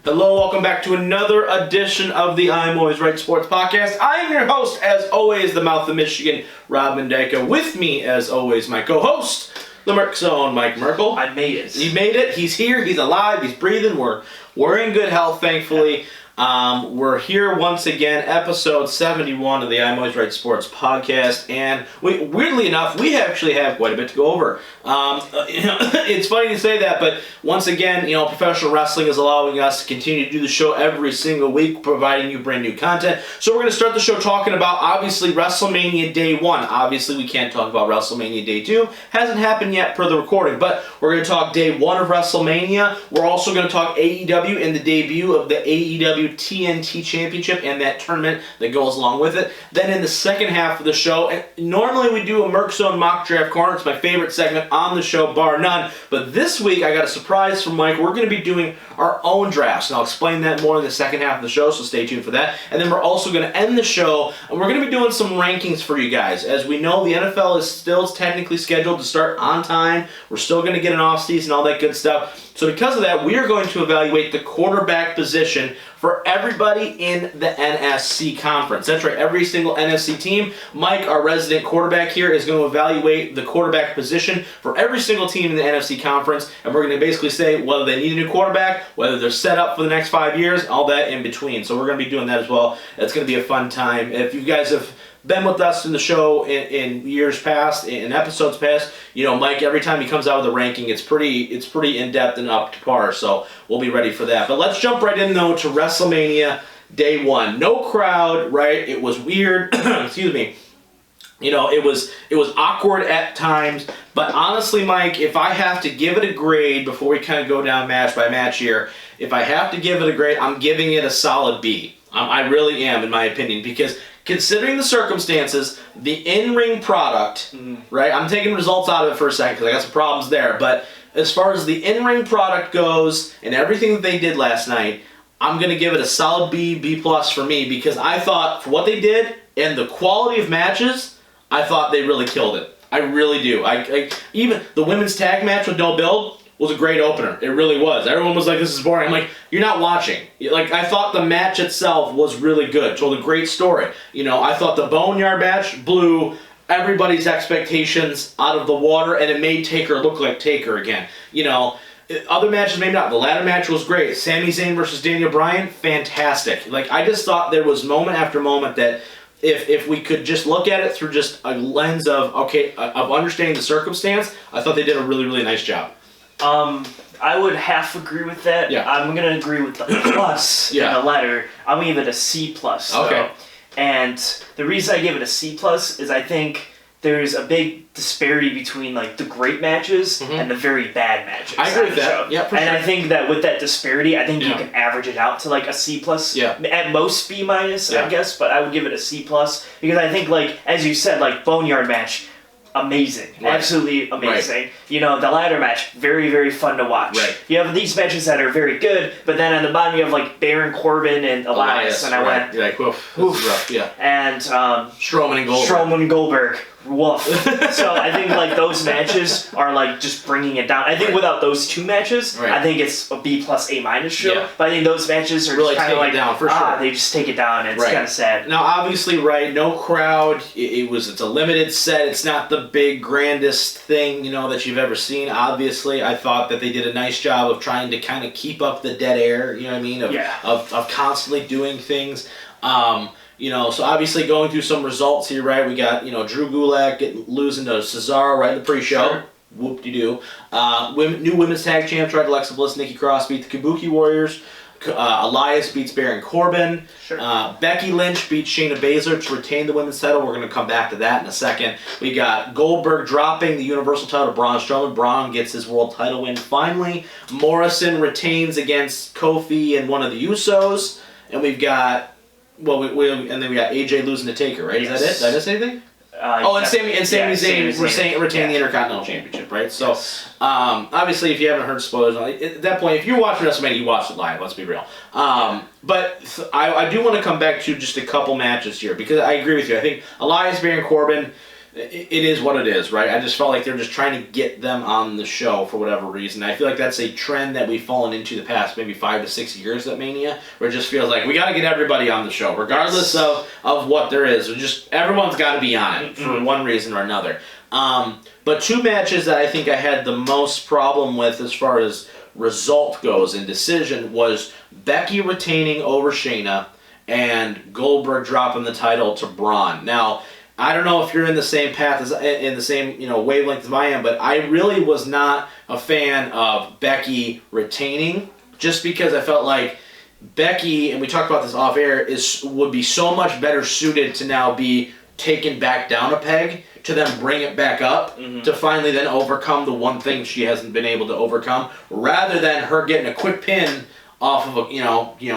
Hello, welcome back to another edition of the I'm Always Right Sports Podcast. I am your host, as always, the Mouth of Michigan, Rob Mendeca. With me, as always, my co-host, the Merc Zone, Mike Merkel. I made it. He made it. He's here. He's alive. He's breathing. We're in good health, thankfully. We're here once again, episode 71 of the I'm Always Right Sports Podcast, and weirdly enough, we actually have quite a bit to go over. It's funny to say that, but once again, professional wrestling is allowing us to continue to do the show every single week, providing you brand new content. So we're going to start the show talking about, obviously, WrestleMania Day 1. Obviously, we can't talk about WrestleMania Day 2. Hasn't happened yet per the recording, but we're going to talk Day 1 of WrestleMania. We're also going to talk AEW and the debut of the AEW TNT Championship and that tournament that goes along with it. Then in the second half of the show, and normally we do a Merc Zone Mock Draft Corner. It's my favorite segment on the show, bar none. But this week, I got a surprise from Mike. We're going to be doing our own drafts, and I'll explain that more in the second half of the show, so stay tuned for that. And then we're also going to end the show, and we're going to be doing some rankings for you guys. As we know, the NFL is still technically scheduled to start on time. We're still going to get an off-season, all that good stuff. So because of that, we are going to evaluate the quarterback position for everybody in the NFC conference. That's right, every single NFC team. Mike, our resident quarterback here, is going to evaluate the quarterback position for every single team in the NFC conference, and we're going to basically say whether they need a new quarterback, whether they're set up for the next 5 years, all that in between. So we're going to be doing that as well. It's going to be a fun time. If you guys have been with us in the show in years past, in episodes past, Mike, every time he comes out with a ranking, it's pretty in-depth and up to par, so we'll be ready for that. But let's jump right in, though, to WrestleMania Day 1. No crowd, right? It was weird. Excuse me. It was awkward at times, but honestly, Mike, if I have to give it a grade before we kind of go down match by match here, if I have to give it a grade, I'm giving it a solid B. I really am, in my opinion, because considering the circumstances, the in-ring product, right? I'm taking results out of it for a second because I got some problems there. But as far as the in-ring product goes and everything that they did last night, I'm going to give it a solid B, B+ for me, because I thought for what they did and the quality of matches, I thought they really killed it. I really do. I even the women's tag match with no build was a great opener. It really was. Everyone was like, this is boring. I'm like, you're not watching. I thought the match itself was really good. Told a great story. I thought the Boneyard match blew everybody's expectations out of the water, and it made Taker look like Taker again. Other matches, maybe not. The ladder match was great. Sami Zayn versus Daniel Bryan, fantastic. I just thought there was moment after moment that if we could just look at it through just a lens of understanding the circumstance, I thought they did a really, really nice job. I would half agree with that. Yeah. I'm going to agree with the plus in the letter. I'm going to give it a C+. Okay. And the reason I give it a C+ is I think there's a big disparity between the great matches and the very bad matches. I agree with that. Yeah, for sure. I think that with that disparity, I think you can average it out to a C+. Yeah. At most B-, I guess, but I would give it a C+, because I think as you said, Boneyard match, amazing. Right. Absolutely amazing. Right. The ladder match, very, very fun to watch. Right. You have these matches that are very good, but then on the bottom you have Baron Corbin and Elias, and I went, you're like, woof, this is rough. Yeah. And Strowman and Goldberg. Woof. So I think those matches are just bringing it down. I think without those two matches, I think it's a B+ A- show. Yeah. But I think those matches are really kind of down for sure. They just take it down, and it's kind of sad. Now, obviously, no crowd. It's a limited set. It's not the big grandest thing that you've ever seen. Obviously, I thought that they did a nice job of trying to kind of keep up the dead air. You know what I mean? Of constantly doing things. So obviously going through some results here, right? We got, Drew Gulak losing to Cesaro right in the pre-show. Sure. Whoop-de-doo. New women's tag champs, right? Alexa Bliss, Nikki Cross beat the Kabuki Warriors. Elias beats Baron Corbin. Sure. Becky Lynch beats Shayna Baszler to retain the women's title. We're going to come back to that in a second. We got Goldberg dropping the Universal title to Braun Strowman. Braun gets his world title win finally. Morrison retains against Kofi and one of the Usos. And we've got... and then we got AJ losing to Taker, right? Yes. Is that it? Did I miss anything? And Sami Zayn retain the Intercontinental Championship, right? So, obviously, if you haven't heard spoilers, at that point, if you're watching WrestleMania, you watched it live, let's be real. But I do want to come back to just a couple matches here, because I agree with you. I think Elias, Baron Corbin, it is what it is, right? I just felt like they're just trying to get them on the show for whatever reason. I feel like that's a trend that we've fallen into the past maybe 5 to 6 years at Mania, where it just feels like we got to get everybody on the show, regardless of what there is. Just everyone's got to be on it for one reason or another. But 2 matches that I think I had the most problem with as far as result goes and decision was Becky retaining over Shayna and Goldberg dropping the title to Braun. Now, I don't know if you're in the same path as in the same wavelength as I am, but I really was not a fan of Becky retaining, just because I felt like Becky, and we talked about this off air, would be so much better suited to now be taken back down a peg, to then bring it back up, to finally then overcome the one thing she hasn't been able to overcome, rather than her getting a quick pin off of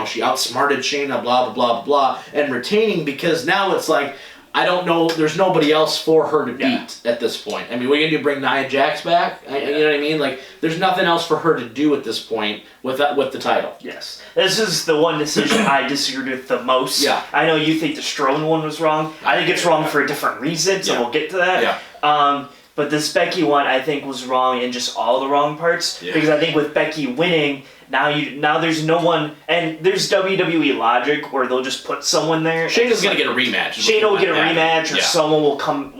she outsmarted Shayna, blah blah blah blah, and retaining, because now it's like, I don't know, there's nobody else for her to beat at this point. I mean, we're going to bring Nia Jax back? You know what I mean? Like, there's nothing else for her to do at this point with the title. Yes. This is the one decision I disagreed with the most. Yeah. I know you think the Strowman one was wrong. I think it's wrong for a different reason, so we'll get to that. Yeah. But this Becky one, I think, was wrong in just all the wrong parts. Yeah. Because I think with Becky winning, now there's no one, and there's WWE logic where they'll just put someone there. Shayna's gonna get a rematch. Shayna will get a rematch, or someone will come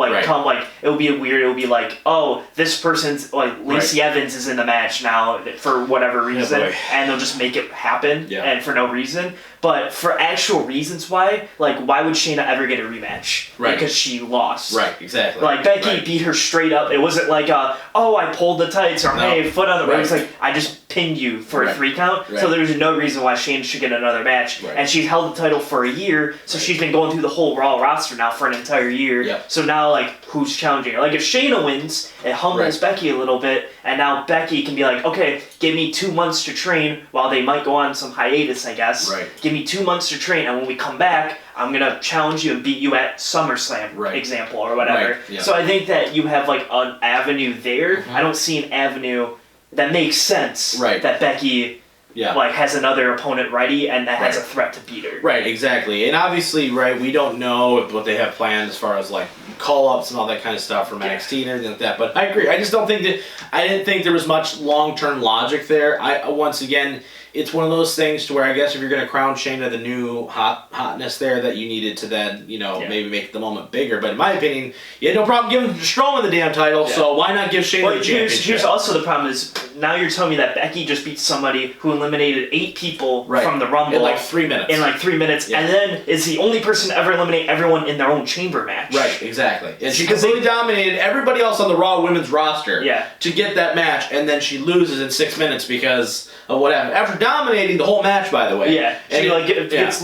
it'll be weird. It'll be like, oh, this person's like Lacey Evans is in the match now for whatever reason, and they'll just make it happen, and for no reason. But for actual reasons why would Shayna ever get a rematch? Right. Because she lost. Right, exactly. Like, Becky beat her straight up. It wasn't like, I pulled the tights, or hey, foot on the ring. It's like, I just pinned you for a 3 count. Right. So there's no reason why Shayna should get another match. Right. And she's held the title for a year, so she's been going through the whole Raw roster now for an entire year. Yep. So now, who's challenging her? Like, if Shayna wins, it humbles Becky a little bit, and now Becky can be like, okay, give me 2 months to train while they might go on some hiatus, I guess. Right. Give me 2 months to train, and when we come back, I'm going to challenge you and beat you at SummerSlam, example, or whatever. Right. Yeah. So I think that you have, an avenue there. I don't see an avenue that makes sense that Becky has another opponent ready and that has a threat to beat her. Right, exactly. And obviously, we don't know what they have planned as far as call-ups and all that kind of stuff from NXT and everything like that. But I agree. I just don't think I didn't think there was much long-term logic there. Once again, it's one of those things to where I guess if you're going to crown Shayna the new hotness there, that you needed to then, maybe make the moment bigger. But in my opinion, you had no problem giving Strowman the damn title, so why not give Shayna the championship? Here's also the problem is, now you're telling me that Becky just beat somebody who eliminated 8 people from the Rumble. In 3 minutes. In 3 minutes, and then is the only person to ever eliminate everyone in their own chamber match. Right, exactly. And she completely dominated everybody else on the Raw women's roster to get that match, and then she loses in 6 minutes because of what happened. After dominating the whole match, by the way. Yeah, she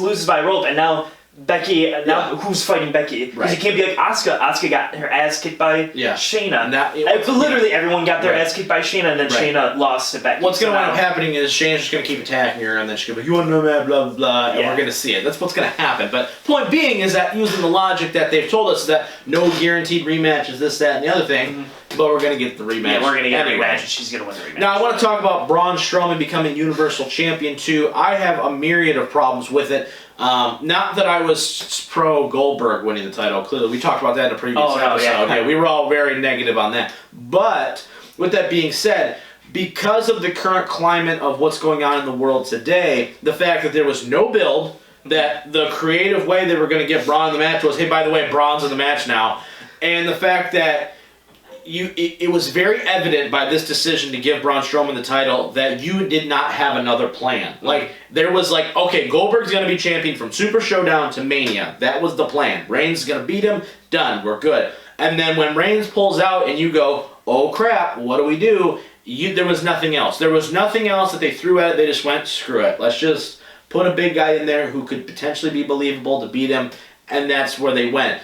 loses by rope, and now Becky, who's fighting Becky? Because you can't be like Asuka. Asuka got her ass kicked by Shayna. Literally everyone got their ass kicked by Shayna, and then Shayna lost to Becky. What's going to end up happening is Shayna's just going to keep attacking her, and then she's going to be like, you want to know that, blah, blah, blah, and we're going to see it. That's what's going to happen. But point being is that using the logic that they've told us that no guaranteed rematches, this, that, and the other thing, but we're going to get the rematch. Yeah, we're going to get a rematch, and she's going to win the rematch. Now, I want to talk about Braun Strowman becoming Universal Champion, too. I have a myriad of problems with it. Not that I was pro Goldberg winning the title. Clearly, we talked about that in a previous episode. Yeah, we were all very negative on that. But with that being said, because of the current climate of what's going on in the world today, the fact that there was no build, that the creative way they were going to get Braun in the match was, hey, by the way, Braun's in the match now, and the fact that it was very evident by this decision to give Braun Strowman the title that you did not have another plan. There was okay, Goldberg's going to be champion from Super Showdown to Mania. That was the plan. Reigns is going to beat him. Done. We're good. And then when Reigns pulls out and you go, oh crap, what do we do? There was nothing else. There was nothing else that they threw at it. They just went, screw it. Let's just put a big guy in there who could potentially be believable to beat him. And that's where they went.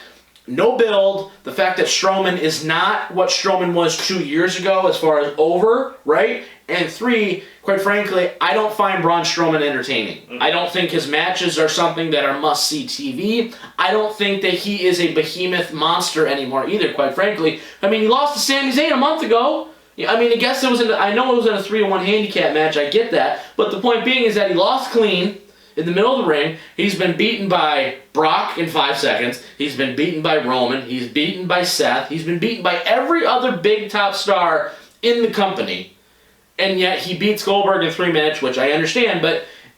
No build, the fact that Strowman is not what Strowman was 2 years ago as far as over, right? And 3, quite frankly, I don't find Braun Strowman entertaining. I don't think his matches are something that are must-see TV. I don't think that he is a behemoth monster anymore either, quite frankly. I mean, he lost to Sami Zayn a month ago. I mean, I know it was in a 3-1 handicap match, I get that. But the point being is that he lost clean. in the middle of the ring. He's been beaten by Brock in 5 seconds. He's been beaten by Roman. He's beaten by Seth. He's been beaten by every other big top star in the company. And yet he beats Goldberg in 3 minutes, which I understand,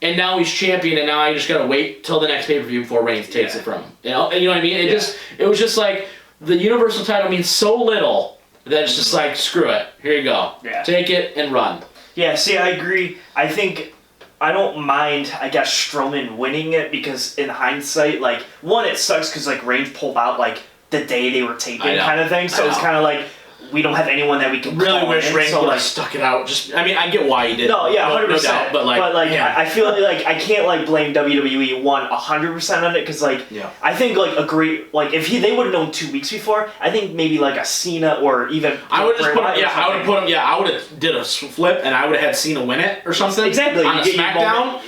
and now he's champion, and now I just gotta wait till the next pay-per-view before Reigns takes it from him. You know what I mean? It was just like, the Universal title means so little that it's just like, screw it. Here you go. Yeah. Take it and run. Yeah, see, I agree. I think I don't mind, I guess, Strowman winning it because in hindsight, like, one, it sucks because, like, Reigns pulled out, like, the day they were taping kind of thing. So it's kind of like, we don't have anyone that we can really wish Reigns would like, have stuck it out. I get why he did. No, yeah, 100%. No doubt, but I feel like I can't like blame WWE 100% on it because I think like if they would have known 2 weeks before, I think maybe like a Cena or even I would have I would have did a flip and I would have had Cena win it or something. Exactly. On a SmackDown,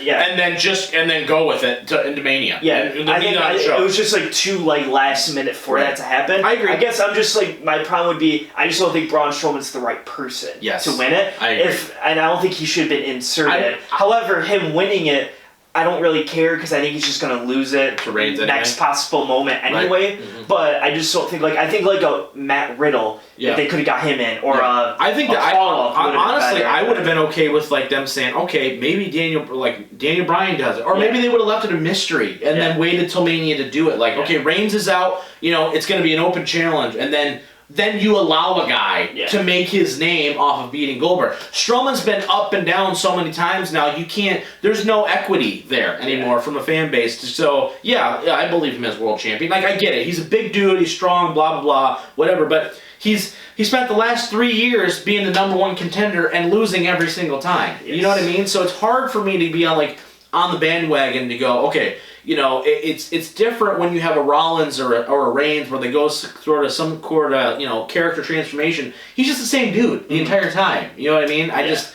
and then go with it into Mania. Yeah, I think it was just like too like last minute for that to happen. I agree. I guess I'm just like my problem would be I just don't think Braun Strowman's the right person to win it. I agree. And I don't think he should have been inserted. However, him winning it, I don't really care because I think he's just going to lose it to Reigns next possible moment anyway. Right. Mm-hmm. But I just don't think I think a Matt Riddle, if they could have got him in, or I think that honestly I would have been okay with like them saying, okay, maybe Daniel Bryan does it, or maybe they would have left it a mystery and then waited till Mania to do it. Like, okay, Reigns is out, it's going to be an open challenge, and then you allow a guy to make his name off of beating Goldberg. Strowman's been up and down so many times now, there's no equity there anymore from a fan base. So, I believe him as world champion. Like, I get it. He's a big dude, he's strong, blah, blah, blah, whatever, but he spent the last 3 years being the number one contender and losing every single time. Yes. You know what I mean? So it's hard for me to be on the bandwagon to go, okay, it's different when you have a Rollins or a Reigns where they go sort of some character transformation. He's just the same dude the entire time. You know what I mean? I just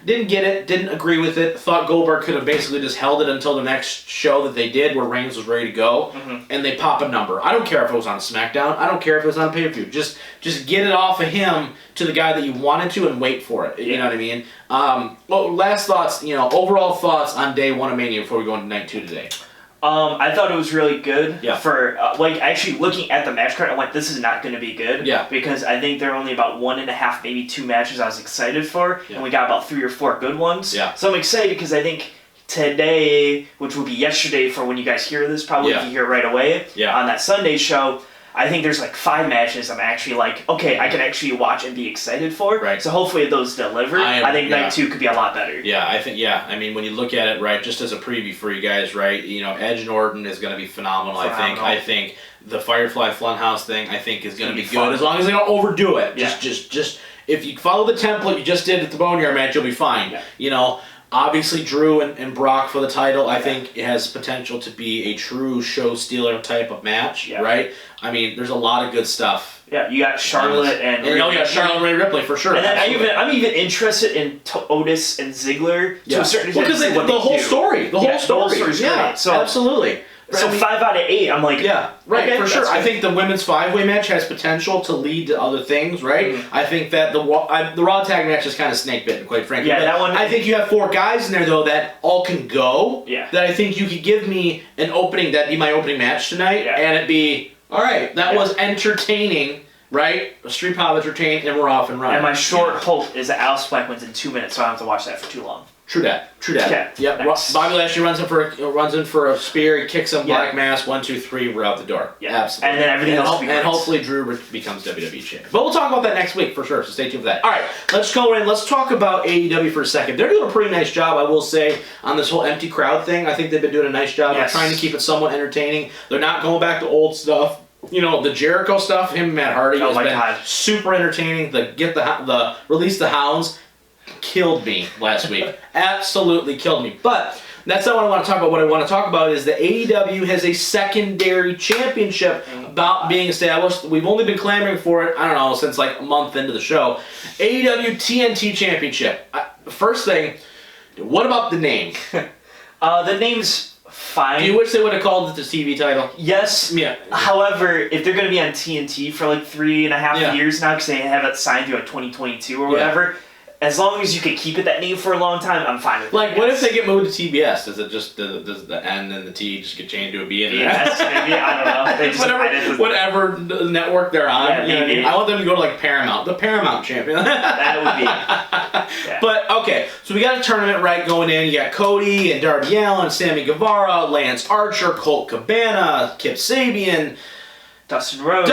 didn't get it, didn't agree with it. Thought Goldberg could have basically just held it until the next show that they did where Reigns was ready to go, and they pop a number. I don't care if it was on SmackDown. I don't care if it was on pay-per-view. Just get it off of him to the guy that you wanted to and wait for it. You know what I mean? Last thoughts, overall thoughts on day 1 of Mania before we go into night 2 today. I thought it was really good for, actually looking at the match card, I went, this is not going to be good. Yeah. Because I think there are only about 1.5, maybe 2 matches I was excited for, and we got about 3 or 4 good ones. Yeah. So I'm excited because I think today, which will be yesterday for when you guys hear this, probably if you hear it right away, on that Sunday show, I think there's 5 matches I'm actually okay, I can actually watch and be excited for. Right. So hopefully those deliver. I think night 2 could be a lot better. Yeah, I think, I mean, when you look at it, right, just as a preview for you guys, right, Edge and Orton is going to be phenomenal. I think the Firefly Funhouse thing, I think, is going to be good, as long as they don't overdo it. Yeah. Just if you follow the template you just did at the Boneyard match, you'll be fine. Yeah. Obviously, Drew and Brock for the title, I think it has potential to be a true show stealer type of match, right? I mean, there's a lot of good stuff. Yeah, you got Charlotte and Charlotte and Rhea Ripley for sure. And then I'm even interested in Otis and Ziggler to a certain extent. Because the whole story, the whole story is great. So absolutely. So 5 out of 8, I'm right, for sure. I think the women's 5-way match has potential to lead to other things, right? Mm-hmm. I think that the Raw tag match is kind of snake bitten, quite frankly. Yeah, but that one. I think you have 4 guys in there though that all can go. Yeah. That I think you could give me an opening, that'd be my opening match tonight, and it'd be all right. That was entertaining. Right? Street Pop entertained, and we're off and running. And my short hope is that Alice Black wins in 2 minutes, so I don't have to watch that for too long. True that. Okay. Yep. Next. Bobby Lashley runs in for a spear. He kicks him. Black mass. 1, 2, 3. We're out the door. Yeah. Absolutely. And then everything else. And hopefully Drew becomes WWE champion. But we'll talk about that next week for sure. So stay tuned for that. All right. Let's go in. Let's talk about AEW for a second. They're doing a pretty nice job, I will say, on this whole empty crowd thing. I think they've been doing a nice job of trying to keep it somewhat entertaining. They're not going back to old stuff. The Jericho stuff, him and Matt Hardy has been super entertaining. The Release the Hounds killed me last week. Absolutely killed me. But that's not what I want to talk about. What I want to talk about is that AEW has a secondary championship about being established. We've only been clamoring for it, I don't know, since a month into the show. AEW TNT Championship. First thing, what about the name? The name's fine. Do you wish they would have called it the TV title? Yes. Yeah. However, if they're going to be on TNT for 3.5 years now, because they have it signed through 2022 or whatever, as long as you can keep it that name for a long time, I'm fine with it. Like, what if they get moved to TBS? Does it just does the N and the T just get changed to a B and an S? Maybe, I don't know. They just whatever network they're on. Yeah, maybe. I want them to go to like Paramount, the Paramount champion. That would be. Yeah. But okay, so we got a tournament right going in. You got Cody and Darby Allin, Sammy Guevara, Lance Archer, Colt Cabana, Kip Sabian. Dustin Rhodes,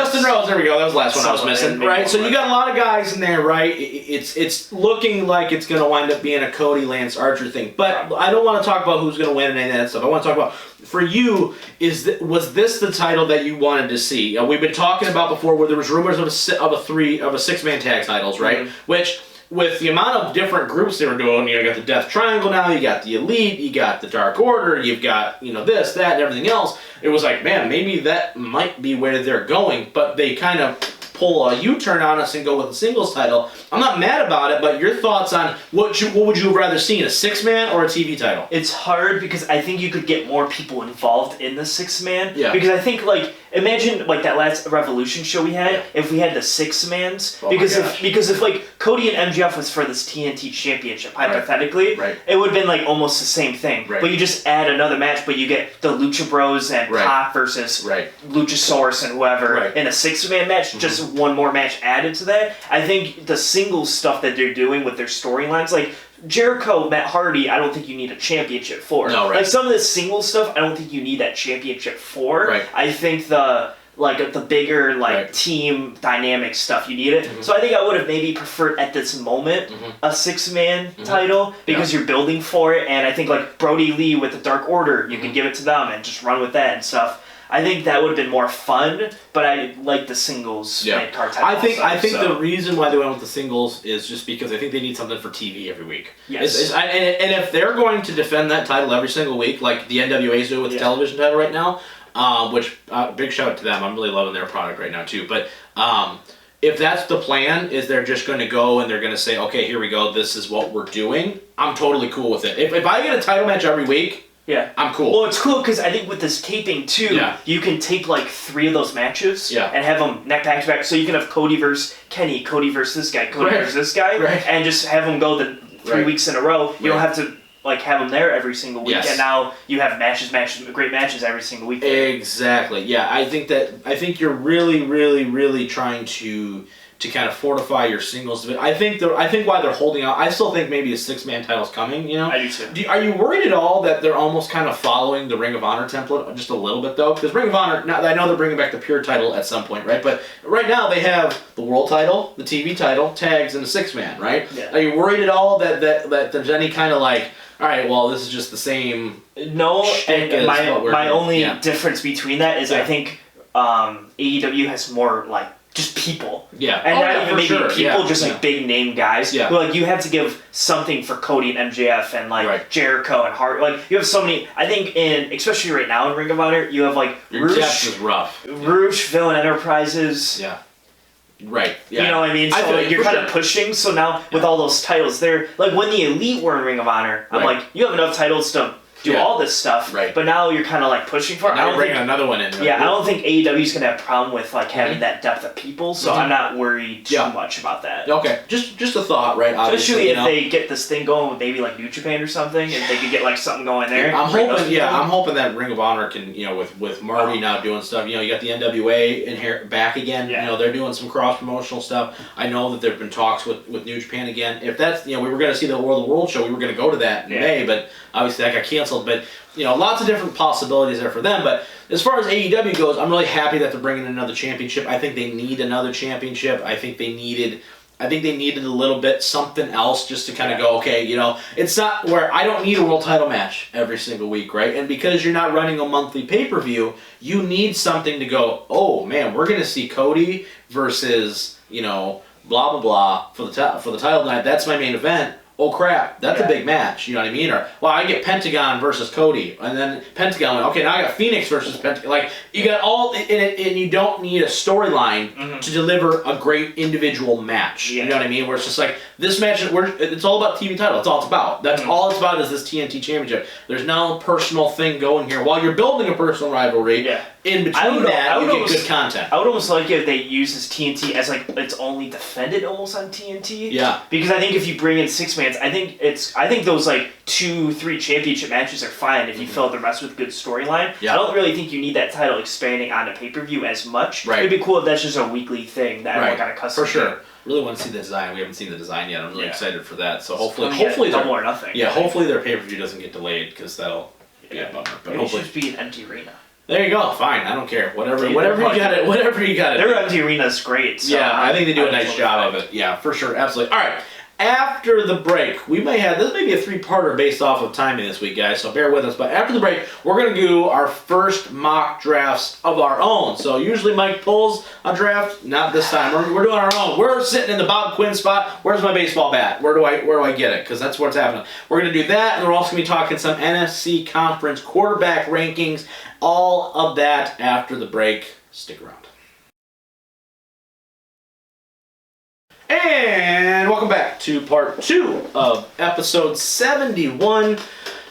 there we go. That was the last one I was missing, right? So you got a lot of guys in there, right? It's looking like it's going to wind up being a Cody Lance Archer thing, but I don't want to talk about who's going to win and any of that stuff. I want to talk about, for you, was this the title that you wanted to see? We've been talking about before where there was rumors of a 6-man tag titles, right? Mm-hmm. Which, with the amount of different groups they were doing, you got the Death Triangle now, you got the Elite, you got the Dark Order, you've got, this, that, and everything else. It was like, man, maybe that might be where they're going, but they kind of pull a U-turn on us and go with a singles title. I'm not mad about it, but your thoughts on what would you have rather seen, a 6-man or a TV title? It's hard because I think you could get more people involved in the 6-man. Yeah. Because I think, imagine that last Revolution show we had, if we had the 6-mans. Oh because if Cody and MJF was for this TNT championship, hypothetically, it would have been almost the same thing. Right. But you just add another match, but you get the Lucha Bros and Pac versus Luchasaurus and whoever in a 6-man match, just one more match added to that. I think the singles stuff that they're doing with their storylines, Jericho, Matt Hardy, I don't think you need a championship for. No, right. Some of the single stuff, I don't think you need that championship for. Right. I think the bigger team dynamic stuff, you need it. Mm-hmm. So I think I would have maybe preferred at this moment a 6-man title because you're building for it, and I think Brody Lee with the Dark Order, you can give it to them and just run with that and stuff. I think that would have been more fun, but I like the singles mid-card title. I think the reason why they went with the singles is just because I think they need something for TV every week. Yes. And if they're going to defend that title every single week, like the NWA is doing with the television title right now, which big shout out to them. I'm really loving their product right now too. But if that's the plan, is they're just going to go and they're going to say, okay, here we go, this is what we're doing, I'm totally cool with it. If I get a title match every week, I'm cool. Well, it's cool because I think with this taping too, you can tape 3 of those matches and have them back to back. So you can have Cody versus Kenny, Cody versus this guy, Cody versus this guy, and just have them go the 3 weeks in a row. You don't have to have them there every single week, and now you have great matches every single week. Exactly. Yeah, I think you're really, really, really trying to kind of fortify your singles. I think why they're holding out. I still think maybe a 6-man title's coming. I do too. Are you worried at all that they're almost kind of following the Ring of Honor template just a little bit though? Because Ring of Honor, now I know they're bringing back the pure title at some point, right? But right now they have the world title, the TV title, tags, and the 6-man, right? Yeah. Are you worried at all that there's any kind of all right, well, this is just the same? No, and my only difference between that is I think AEW has more just people. Yeah. And not even maybe people, just big name guys. Yeah. Who, you have to give something for Cody and MJF and Jericho and Hart. You have so many. I think especially right now in Ring of Honor, you have your depth is rough. Roosh, Villain Enterprises. Yeah. Right. Yeah. You know what I mean? So you're kind of pushing. So now with all those titles, they're when the Elite were in Ring of Honor, I'm you have enough titles to do all this stuff, but now you're kind of pushing for it. Now bringing another one in. I don't think AEW is going to have a problem with having that depth of people, so I'm not worried too much about that. Okay, just a thought, right? Obviously, especially if they get this thing going with maybe New Japan or something, and they could get something going there. I'm hoping that Ring of Honor can, with Marty now doing stuff. You got the NWA in here back again. Yeah. They're doing some cross promotional stuff. I know that there've been talks with New Japan again. If that's we were going to see the World show, we were going to go to that in May, but obviously that got canceled. But lots of different possibilities there for them. But as far as AEW goes, I'm really happy that they're bringing another championship. I think they need another championship. I think they needed a little bit something else just to kind of go, okay, it's not where I don't need a world title match every single week, right? And because you're not running a monthly pay-per-view, you need something to go, oh man, we're going to see Cody versus, blah, blah, blah for the title tonight. That's my main event. Oh crap, that's a big match, you know what I mean? Or, well, I get Pentagon versus Cody, and then Pentagon went, okay, now I got Phoenix versus Pentagon. You got all, and you don't need a storyline to deliver a great individual match, you know what I mean? Where it's just this match, it's all about TV title, that's all it's about. That's all it's about is this TNT championship. There's no personal thing going here. While you're building a personal rivalry, in between you get good content. I would almost like it if they use this TNT as like it's only defended almost on TNT. Yeah. Because I think if you bring in 6-mans, I think those like 2-3 championship matches are fine if you fill the rest with good storyline. Yeah. I don't really think you need that title expanding onto pay-per-view as much. Right. It'd be cool if that's just a weekly thing that everyone got accustomed to. For sure. Really want to see the design. We haven't seen the design yet. I'm really excited for that. So hopefully Double or Nothing. Yeah, hopefully their pay-per-view doesn't get delayed because that'll be a bummer. But maybe hopefully it should just be an empty arena. There you go. Fine. I don't care. Whatever you got it. Whatever you got it. Their empty arena is great. So yeah, I think they do a nice job of it. Yeah, for sure. Absolutely. All right. After the break, this may be a 3-parter based off of timing this week, guys, so bear with us. But after the break, we're going to do our first mock drafts of our own. So usually Mike pulls a draft. Not this time. We're doing our own. We're sitting in the Bob Quinn spot. Where's my baseball bat? Where do I get it? Because that's what's happening. We're going to do that, and we're also going to be talking some NFC Conference quarterback rankings. All of that after the break. Stick around. And welcome back to part 2 of episode 71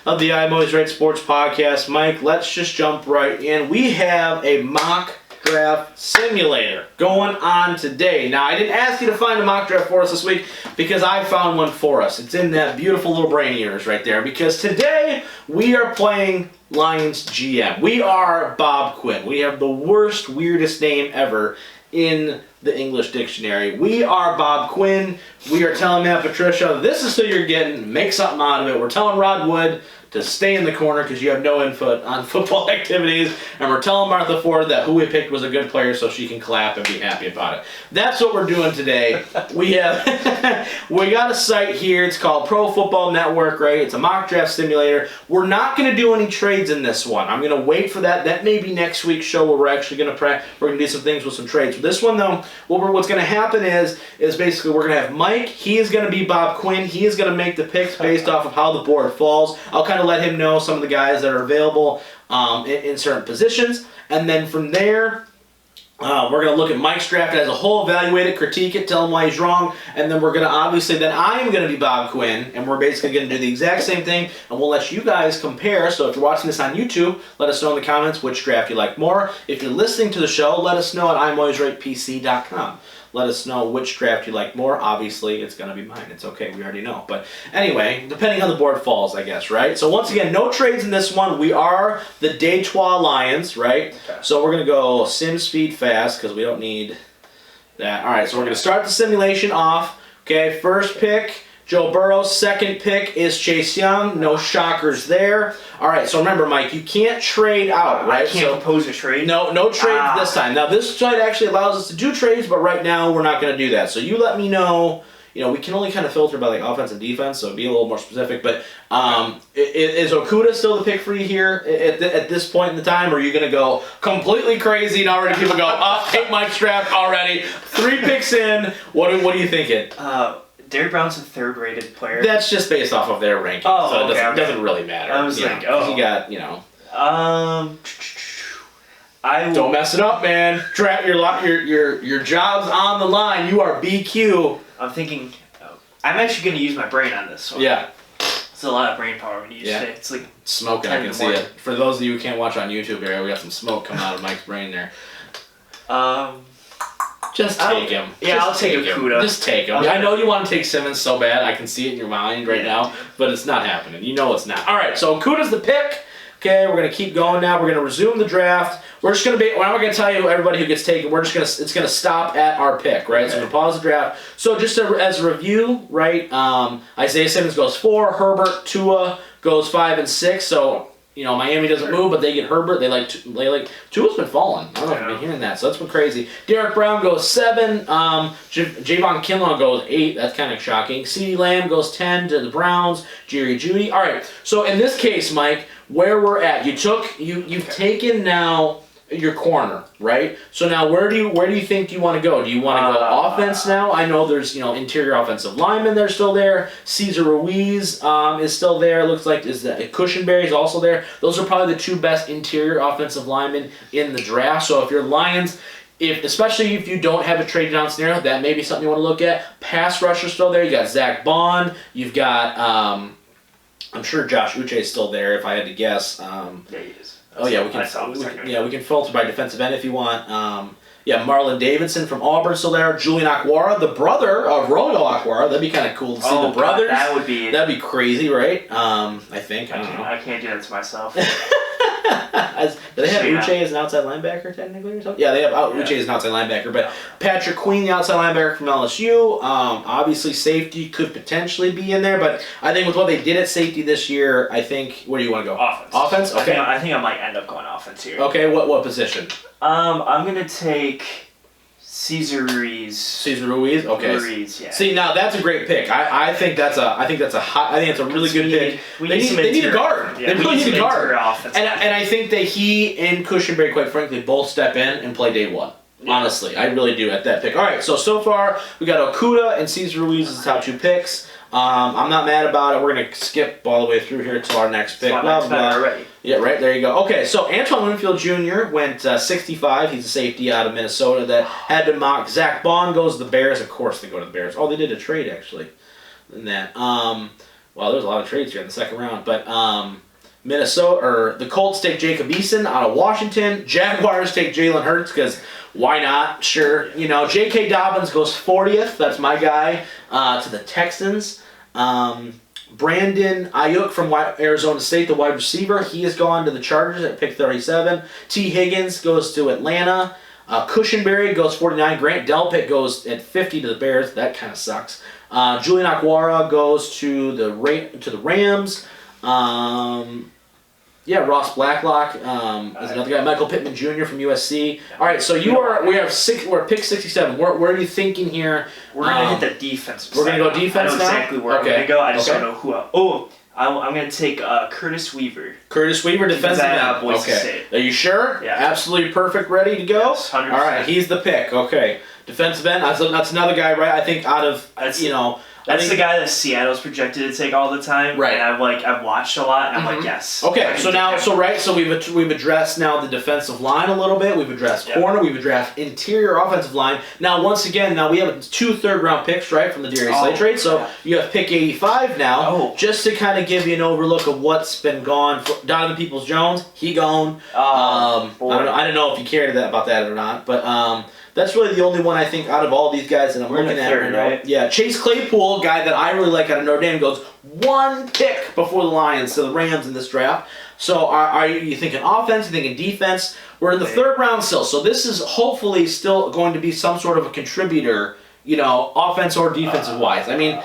of the I'm Always Right Sports Podcast. Mike, let's just jump right in. We have a mock draft simulator going on today. Now, I didn't ask you to find a mock draft for us this week because I found one for us. It's in that beautiful little brain of yours right there because today we are playing Lions GM. We are Bob Quinn. We have the worst, weirdest name ever in the English dictionary. We are Bob Quinn. We are telling Matt Patricia, this is who you're getting. Make something out of it. We're telling Rod Wood to stay in the corner because you have no input on football activities. And we're telling Martha Ford that who we picked was a good player so she can clap and be happy about it. That's what we're doing today. We got a site here. It's called Pro Football Network, right? It's a mock draft simulator. We're not going to do any trades in this one. I'm going to wait for that. That may be next week's show where we're actually going to do some things with some trades. For this one, though, what's going to happen is basically we're going to have Mike. He is going to be Bob Quinn. He is going to make the picks based off of how the board falls. I'll kind of let him know some of the guys that are available in certain positions. And then from there, we're going to look at Mike's draft as a whole, evaluate it, critique it, tell him why he's wrong. And then we're going to obviously, then I am going to be Bob Quinn. And we're basically going to do the exact same thing. And we'll let you guys compare. So if you're watching this on YouTube, let us know in the comments which draft you like more. If you're listening to the show, let us know at I'mAlwaysRightPC.com. Let us know which draft you like more. Obviously, it's going to be mine. It's okay. We already know. But anyway, depending on the board falls, I guess, right? So once again, no trades in this one. We are the Detroit Lions, right? Okay. So we're going to go sim speed fast because we don't need that. All right, so we're going to start the simulation off. Okay, first pick, Joe Burrow. Second pick is Chase Young. No shockers there. All right, so remember, Mike, you can't trade out, right? I can't propose a trade? No trade this time. Now, this site actually allows us to do trades, but right now we're not going to do that. So you let me know. You know, we can only kind of filter by like offense and defense, so be a little more specific. But is Okuda still the pick for you here at this point in the time, or are you going to go completely crazy and already people go, take Mike's draft already? 3 picks in. What are you thinking? Derrick Brown's a third-rated player. That's just based off of their ranking, so it doesn't really matter. I was like, you got, don't mess it up, man. Your job's on the line. You are BQ. I'm thinking, I'm actually going to use my brain on this one. Yeah. It's a lot of brain power when you use it. It's like smoking. I can see it. For those of you who can't watch on YouTube area, we got some smoke coming out of Mike's brain there. Just take him. Yeah, I'll take Okuda. Just take him. I know you want to take Simmons so bad. I can see it in your mind right now, but it's not happening. You know it's not. All right, so Okuda's the pick. Okay, we're going to keep going now. We're going to resume the draft. We're just going to I'm not going to tell you everybody who gets taken. It's going to stop at our pick, right? Okay. So we're going to pause the draft. So just as a review, right, Isaiah Simmons goes 4, Herbert, Tua goes 5 and 6. So, Miami doesn't move, but they get Herbert. They like Tua's been falling. I don't know if you've been hearing that, so that's been crazy. Derrick Brown goes 7. Javon Kinlaw goes 8. That's kind of shocking. CeeDee Lamb goes 10 to the Browns. Jerry Jeudy. All right. So in this case, Mike, where we're at, you've taken now your corner, right? So now where do you think you want to go? Do you want to go offense now? I know there's interior offensive linemen that are still there. Cesar Ruiz is still there. Looks like Cushenberry is also there. Those are probably the 2 best interior offensive linemen in the draft. So if you're Lions, especially if you don't have a trade down scenario, that may be something you want to look at. Pass rusher still there. You got Zach Bond. You've got I'm sure Josh Uche is still there if I had to guess. Yeah, he is. we can filter by defensive end if you want. Marlon Davidson from Auburn still there. Julian Akwara, the brother of Romeo Akwara. That'd be kind of cool to see the brothers. God, that'd be crazy, right? I think. I don't know. I can't do that to myself. Do they have Uche as an outside linebacker technically or something? Yeah, they have Uche as an outside linebacker. But Patrick Queen, the outside linebacker from LSU, obviously safety could potentially be in there. But I think with what they did at safety this year, I think, where do you want to go? Offense? Okay. I think I might end up going offense here. Okay, what position? I'm going to take Cesar Ruiz. Okay. Ruiz, yeah. See, now that's a great pick. I think that's a really good pick. They need a guard. Yeah, they really need a guard. And I think that he and Cushenberry, quite frankly, both step in and play day one. Yeah. Honestly, I really do at that pick. All right, so far we got Okuda and Cesar Ruiz as the top 2 picks. I'm not mad about it. We're gonna skip all the way through here to our next pick. Already. Yeah, right, there you go. Okay, so Antoine Winfield Jr. went 65. He's a safety out of Minnesota that had to mock. Zach Bond goes to the Bears. Of course they go to the Bears. Oh, they did a trade, actually. In that. Well, there's a lot of trades here in the second round. But the Colts take Jacob Eason out of Washington. Jaguars take Jalen Hurts because why not? Sure. J.K. Dobbins goes 40th. That's my guy to the Texans. Brandon Ayuk from Arizona State, the wide receiver, he has gone to the Chargers at pick 37. T. Higgins goes to Atlanta. Cushenberry goes 49. Grant Delpit goes at 50 to the Bears. That kind of sucks. Julian Akwara goes to the Rams. Ross Blacklock is another guy. Michael Pittman Jr. from USC. All right, so we're at pick 67. Where are you thinking here? We're gonna hit the defense. We're gonna go defense I know now? exactly where I'm gonna go. I just don't know who. I'm gonna take Curtis Weaver. Curtis Weaver, defensive end. Boise State. Are you sure? Yeah. Absolutely perfect, ready to go? Yes, 100%. All right, he's the pick. Okay, defensive end. That's another guy, right? I think out of That's the guy that Seattle's projected to take all the time, right? And I've watched a lot, and I'm like, yes. Okay, so we've addressed now the defensive line a little bit. We've addressed corner. We've addressed interior offensive line. Now, once again, we have 2 third-round picks, right, from the Darius Slay trade. So you have pick 85 now, just to kind of give you an overlook of what's been gone. Donovan Peoples-Jones, he gone. I don't know if you cared about that or not, but. That's really the only one I think out of all these guys that I'm looking at right now. Right? Yeah, Chase Claypool, guy that I really like out of Notre Dame, goes 1 pick before the Lions to the Rams in this draft. So are you thinking offense? You thinking defense? We're in the 3rd round still, so this is hopefully still going to be some sort of a contributor, offense or defensive wise. I mean,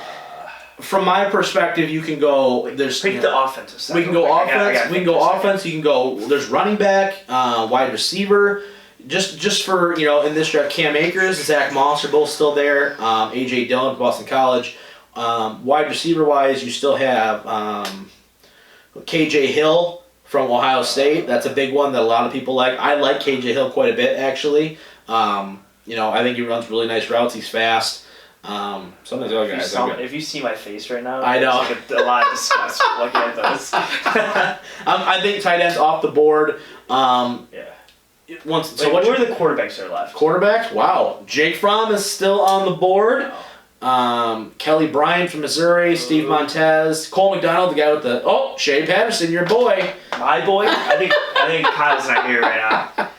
from my perspective, you can go. Pick the offensive side. We can go offense. We can go offense. You can go. There's running back, wide receiver. Just for, in this draft, Cam Akers and Zach Moss are both still there. A.J. Dillon from Boston College. Wide receiver-wise, you still have K.J. Hill from Ohio State. That's a big one that a lot of people like. I like K.J. Hill quite a bit, actually. I think he runs really nice routes. He's fast. Some of those other guys. If you see my face right now, I know. It's like a lot of disgust looking at those. I think tight ends off the board. Who are the quarterbacks that are left? Quarterbacks? Wow. Jake Fromm is still on the board. Kelly Bryant from Missouri. Steve Montez. Cole McDonald, the guy with the... Oh, Shea Patterson, your boy. My boy? I think Kyle's not here right now.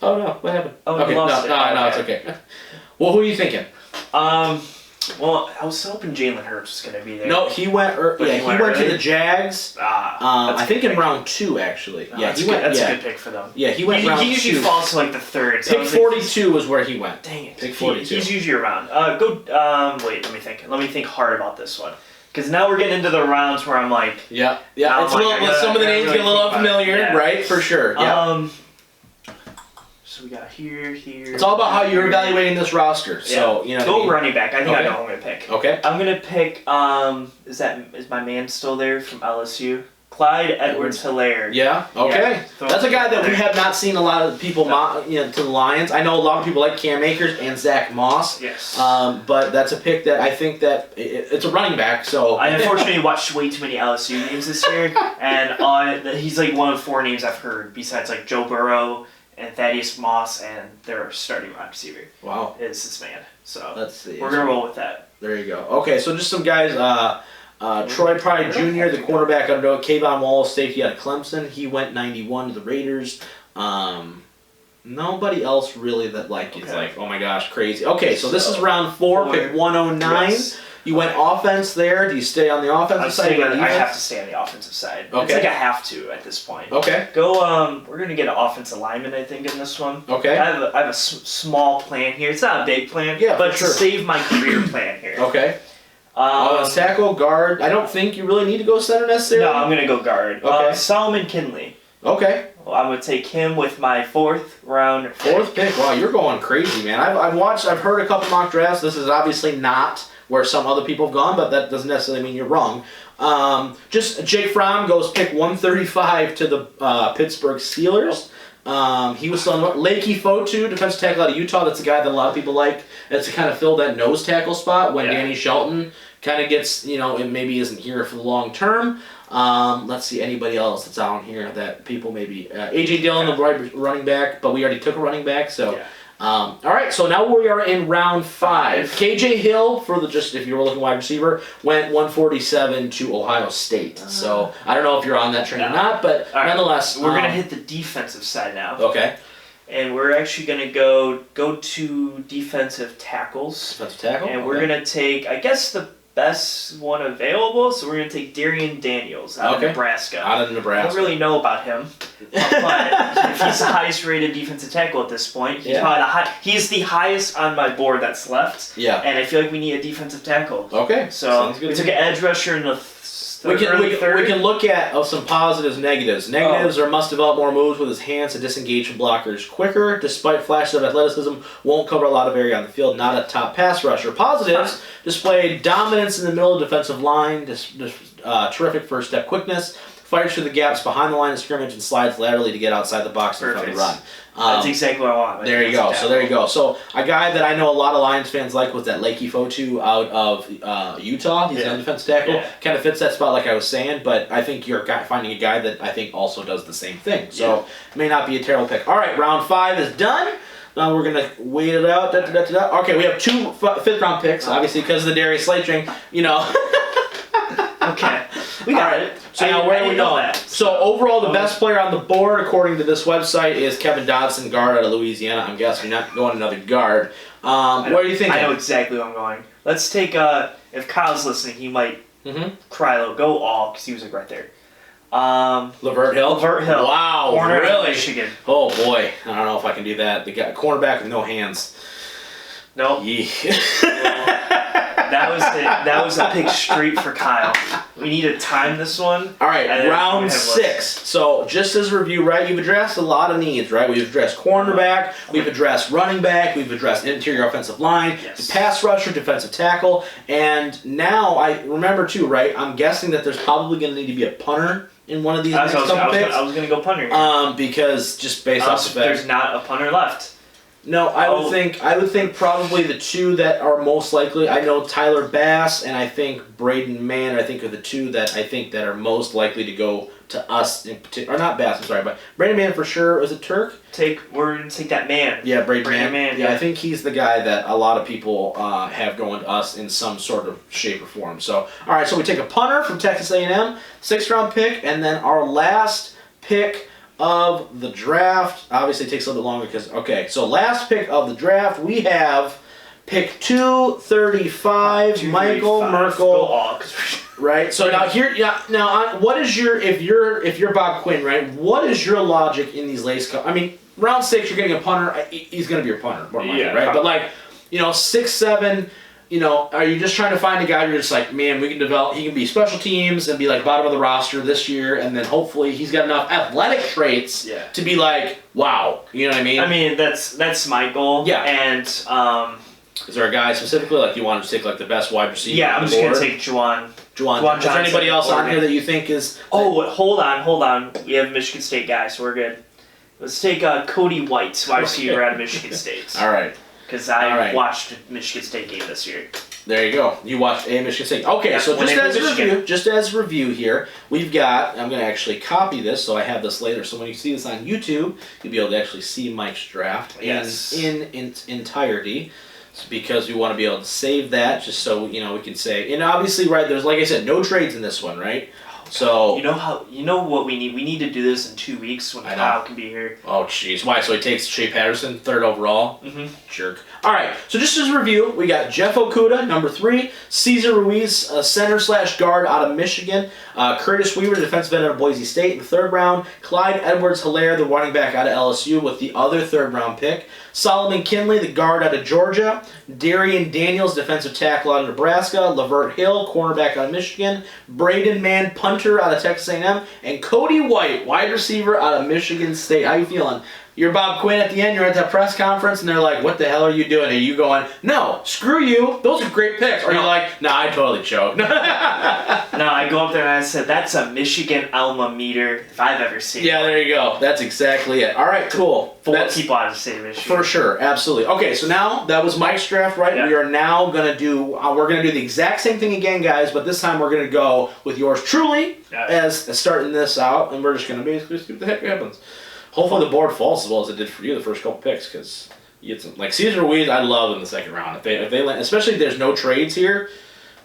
Oh, no. What happened? Oh, okay. No, it's okay. Well, who are you thinking? Well, I was hoping Jalen Hurts was going to be there. No, he went. He went to the Jags. I think in round 2, actually. That's a good pick for them. Yeah, he went round 2. He usually falls to like the 3rd. So pick 42 was where he went. Dang it. Pick 42. He's usually around. Wait, let me think. Let me think hard about this one. Because now we're getting into the rounds where I'm like... Yeah. Some of the names get a little unfamiliar, right? For sure. Yeah. So we got here. It's all about how you're evaluating this roster. So go running back. I think I know who I'm gonna pick. Okay. I'm gonna pick. Is my man still there from LSU? Clyde Edwards-Helaire. Yeah. Okay. Yeah. That's a guy that we have not seen a lot of people to the Lions. I know a lot of people like Cam Akers and Zach Moss. Yes. But that's a pick that I think that it's a running back. So I unfortunately watched way too many LSU names this year, and he's like one of 4 names I've heard besides like Joe Burrow and Thaddeus Moss, and their starting wide receiver. Wow. Is this man. So let's see. We're going to roll with that. There you go. Okay, so just some guys Troy Pride Jr., the cornerback out of Kayvon Wallace, safety out of Clemson. He went 91 to the Raiders. Nobody else really that is like, oh my gosh, crazy. Okay, so this is round 4, pick 109. Yes. You went offense there. Do you stay on the offensive side? I have to stay on the offensive side. Okay. It's like I have to at this point. Okay. Go. We're gonna get an offensive lineman, I think, in this one. Okay. I have a small plan here. It's not a big plan. Yeah, but sure. to save my career plan here. Okay. Tackle, guard. I don't think you really need to go center necessarily. No, I'm gonna go guard. Okay. Solomon Kinley. Okay. Well, I'm gonna take him with my 4th round. 4th pick. Wow, you're going crazy, man. I've heard a couple mock drafts. This is obviously not where some other people have gone, but that doesn't necessarily mean you're wrong. Just Jake Fromm goes pick 135 to the Pittsburgh Steelers. He was still on Lakey Fotu, defensive tackle out of Utah. That's a guy that a lot of people like. That's to kind of fill that nose tackle spot when Danny Shelton kind of gets, and maybe isn't here for the long term. Let's see anybody else that's on here that people maybe AJ Dillon, the running back, but we already took a running back, so. Yeah. All right, so now we are in round 5. KJ Hill, if you were looking wide receiver, went 147 to Ohio State. So I don't know if you're on that train or not, but nonetheless. We're going to hit the defensive side now. Okay. And we're actually going to go to defensive tackles. Defensive tackle? And we're going to take, I guess, the best one available, so we're going to take Darian Daniels out of Nebraska. Out of Nebraska. I don't really know about him, but he's the highest rated defensive tackle at this point. He's probably he's the highest on my board that's left. Yeah. And I feel like we need a defensive tackle. Okay. So we took an edge rusher in the we can look at some positives, negatives. Negatives are must develop more moves with his hands to disengage from blockers quicker. Despite flashes of athleticism, won't cover a lot of area on the field. Not a top pass rusher. Positives, displayed dominance in the middle of the defensive line. Terrific first step quickness. Fires through the gaps behind the line of scrimmage and slides laterally to get outside the box and front of the run. That's exactly what I want. There you go. So there you go. So a guy that I know a lot of Lions fans like was that Lakey Fotu out of Utah. He's an defensive tackle. Kind of fits that spot like I was saying, but I think you're finding a guy that I think also does the same thing. So it may not be a terrible pick. All right, round 5 is done. Now we're going to wait it out. Okay, we have 2 5th round picks, obviously because of the Darius Slade thing, Okay. We got it. So now where are we going? So overall, the best player on the board, according to this website, is Kevin Dodson, guard out of Louisiana. I'm guessing you're not going another guard. What are you thinking? I know exactly where I'm going. Let's take, if Kyle's listening, he might cry a little. Go all, because he was right there. Lavert Hill? Lavert Hill. Wow, corner really? Michigan. Oh boy, I don't know if I can do that. The guy, cornerback with no hands. Nope. That was a pick straight for Kyle. We need to time this one. All right, round 6. So just as a review, right, you've addressed a lot of needs, right? We've addressed cornerback, we've addressed running back, we've addressed interior offensive line, the pass rusher, defensive tackle, and now I remember too, right, I'm guessing that there's probably going to need to be a punter in one of these next couple picks. I was going to go punter here. Because just based off the fact there's not a punter left. No, I would think probably the 2 that are most likely. I know Tyler Bass and I think Braden Mann. I think are the 2 that I think that are most likely to go to us in particular. Or not Bass, I'm sorry, but Braden Mann for sure. Is it Turk? We're gonna take that man. Yeah, Braden Mann. Yeah, I think he's the guy that a lot of people have going to us in some sort of shape or form. So, all right, so we take a punter from Texas A&M, 6th round pick, and then our last pick of the draft. Obviously it takes a little bit longer because so last pick of the draft we have pick 235 Michael Merkel. Right. So now what is your if you're Bob Quinn, right? What is your logic in these lace cuts? I mean, round 6 you're getting a punter. He's going to be your punter, more likely, right? But 6, 7. Are you just trying to find a guy you're just like, man, we can develop, he can be special teams and be like bottom of the roster this year, and then hopefully he's got enough athletic traits to be like, wow, you know what I mean? I mean, that's my goal. Yeah. And, is there a guy specifically, like you want to take like the best wide receiver? Yeah, I'm just going to take Juwan. Is there anybody else on here that you think is... Oh, hold on. We have Michigan State guys, so we're good. Let's take Cody White, wide receiver out of Michigan State. All right. Because I watched a Michigan State game this year. There you go. You watched a Michigan State. Okay, so just as review here, we've got, I'm going to actually copy this so I have this later. So when you see this on YouTube, you'll be able to actually see Mike's draft in entirety. because we want to be able to save that, just so we can say. And obviously, right, there's, like I said, no trades in this one, right? So you know what we need? We need to do this in 2 weeks when Kyle can be here. Oh jeez, why? So he takes Shea Patterson, 3rd overall? Mm-hmm. Jerk. All right, so just as a review, we got Jeff Okuda, number 3, Cesar Ruiz, center/guard out of Michigan, Curtis Weaver, defensive end out of Boise State in the 3rd round, Clyde Edwards-Helaire, the running back out of LSU with the other 3rd round pick, Solomon Kinley, the guard out of Georgia, Darian Daniels, defensive tackle out of Nebraska, Lavert Hill, cornerback out of Michigan, Braden Mann, punter out of Texas A&M, and Cody White, wide receiver out of Michigan State. How you feeling? You're Bob Quinn at the end, you're at that press conference, and they're like, what the hell are you doing? Are you going, no, screw you, those are great picks? Or you're like, nah, I totally choked. No, I go up there and I said, that's a Michigan alma mater if I've ever seen Yeah, there you go. That's exactly it. All right, cool. That's people out of the state of Michigan. For sure, absolutely. Okay, so now that was Mike's draft, right? Yeah. We are now going to do, we're going to do the exact same thing again, guys, but this time we're going to go with yours truly as starting this out, and we're just going to basically see what the heck happens. Hopefully the board falls as well as it did for you the first couple picks, because you get some, like Cesar Ruiz, I love in the 2nd round. If they land, especially if there's no trades here.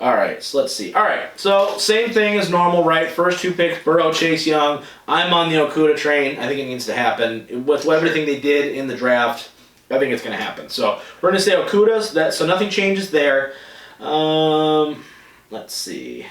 All right, so let's see. All right, so same thing as normal, right? First 2 picks, Burrow, Chase Young. I'm on the Okuda train. I think it needs to happen. With everything they did in the draft, I think it's going to happen. So we're going to say Okuda's, so nothing changes there. Let's see.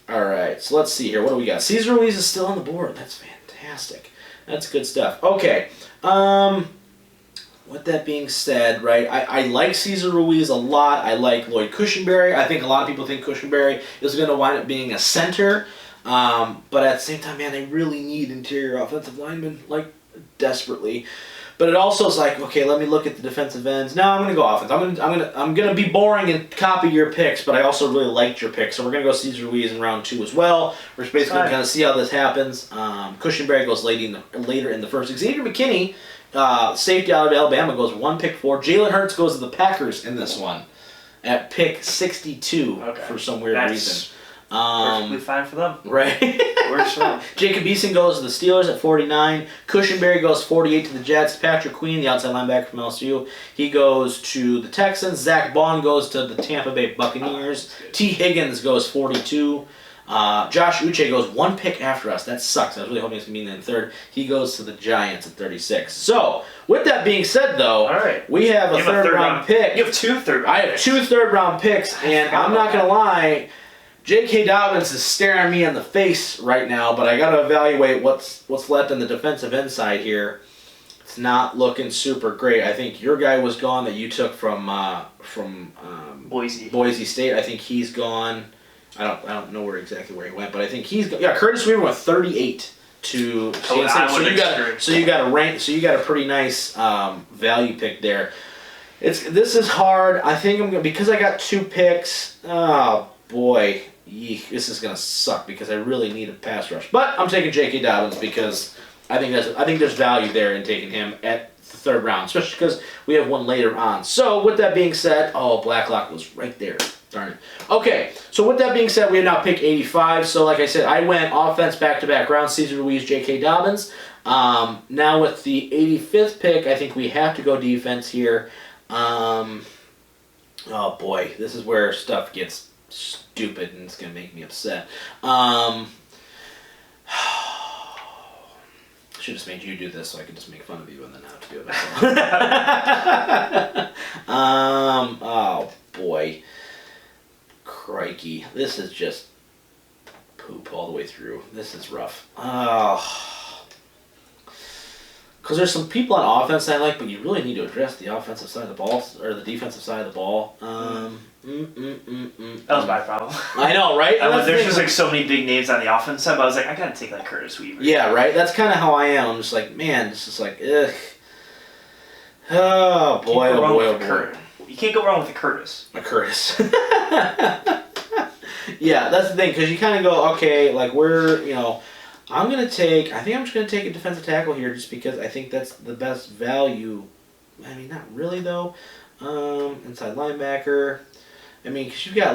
All right, so let's see here. What do we got? Cesar Ruiz is still on the board. That's fantastic. That's good stuff. Okay. With that being said, right, I like Cesar Ruiz a lot. I like Lloyd Cushenberry. I think a lot of people think Cushenberry is going to wind up being a center. But at the same time, man, they really need interior offensive linemen, like, desperately. But it also is like, okay, let me look at the defensive ends. No, I'm going to go offense. I'm going to be boring and copy your picks, but I also really liked your picks. So we're going to go Cesar Ruiz in round 2 as well. We're just basically going to see how this happens. Cushenberry goes later in the first. Xavier McKinney, safety out of Alabama, goes 1 pick 4. Jalen Hurts goes to the Packers in this one at pick 62 for some weird reason. Perfectly fine for them. Right. Works for them. Jacob Eason goes to the Steelers at 49. Cushenberry goes 48 to the Jets. Patrick Queen, the outside linebacker from LSU, he goes to the Texans. Zach Bond goes to the Tampa Bay Buccaneers. T. Higgins goes 42. Josh Uche goes 1 pick after us. That sucks. I was really hoping it's going to be in the 3rd. He goes to the Giants at 36. So, with that being said, though, we have a third round pick. You have 2 third round I have 2 third-round picks, and I'm not going to lie, J.K. Dobbins is staring me in the face right now, but I got to evaluate what's left on the defensive end side here. It's not looking super great. I think your guy was gone that you took from Boise State. I think he's gone. I don't know exactly where he went, but I think he's gone. Yeah, Curtis Weaver went 38 to. So you got a pretty nice value pick there. This is hard. I think because I got 2 picks. Oh boy. This is gonna suck because I really need a pass rush. But I'm taking J.K. Dobbins because I think there's value there in taking him at the 3rd round, especially because we have one later on. So with that being said, Blacklock was right there. Darn it. Okay, so with that being said, we have now picked 85. So like I said, I went offense back-to-back rounds, Cesar Ruiz, J.K. Dobbins. Now with the 85th pick, I think we have to go defense here. Oh boy, this is where stuff gets stupid and it's gonna make me upset. Should just made you do this so I could just make fun of you and then have to do it myself. Oh boy, crikey, this is just poop all the way through. This is rough. Because there's some people on offense I like, but you really need to address the offensive side of the ball or the defensive side of the ball. That was my problem. I know, right? There's just like so many big names on the offense side, but I was like, I gotta take like Curtis Weaver. Yeah, right. That's kind of how I am. I'm just like, man, this is like, ugh. Oh boy, oh boy, oh boy. You can't go wrong with a Curtis. A Curtis. Yeah, that's the thing, because you kind of go, okay, like I think I'm just going to take a defensive tackle here just because I think that's the best value. I mean, not really, though. Inside linebacker. I mean, because you've got,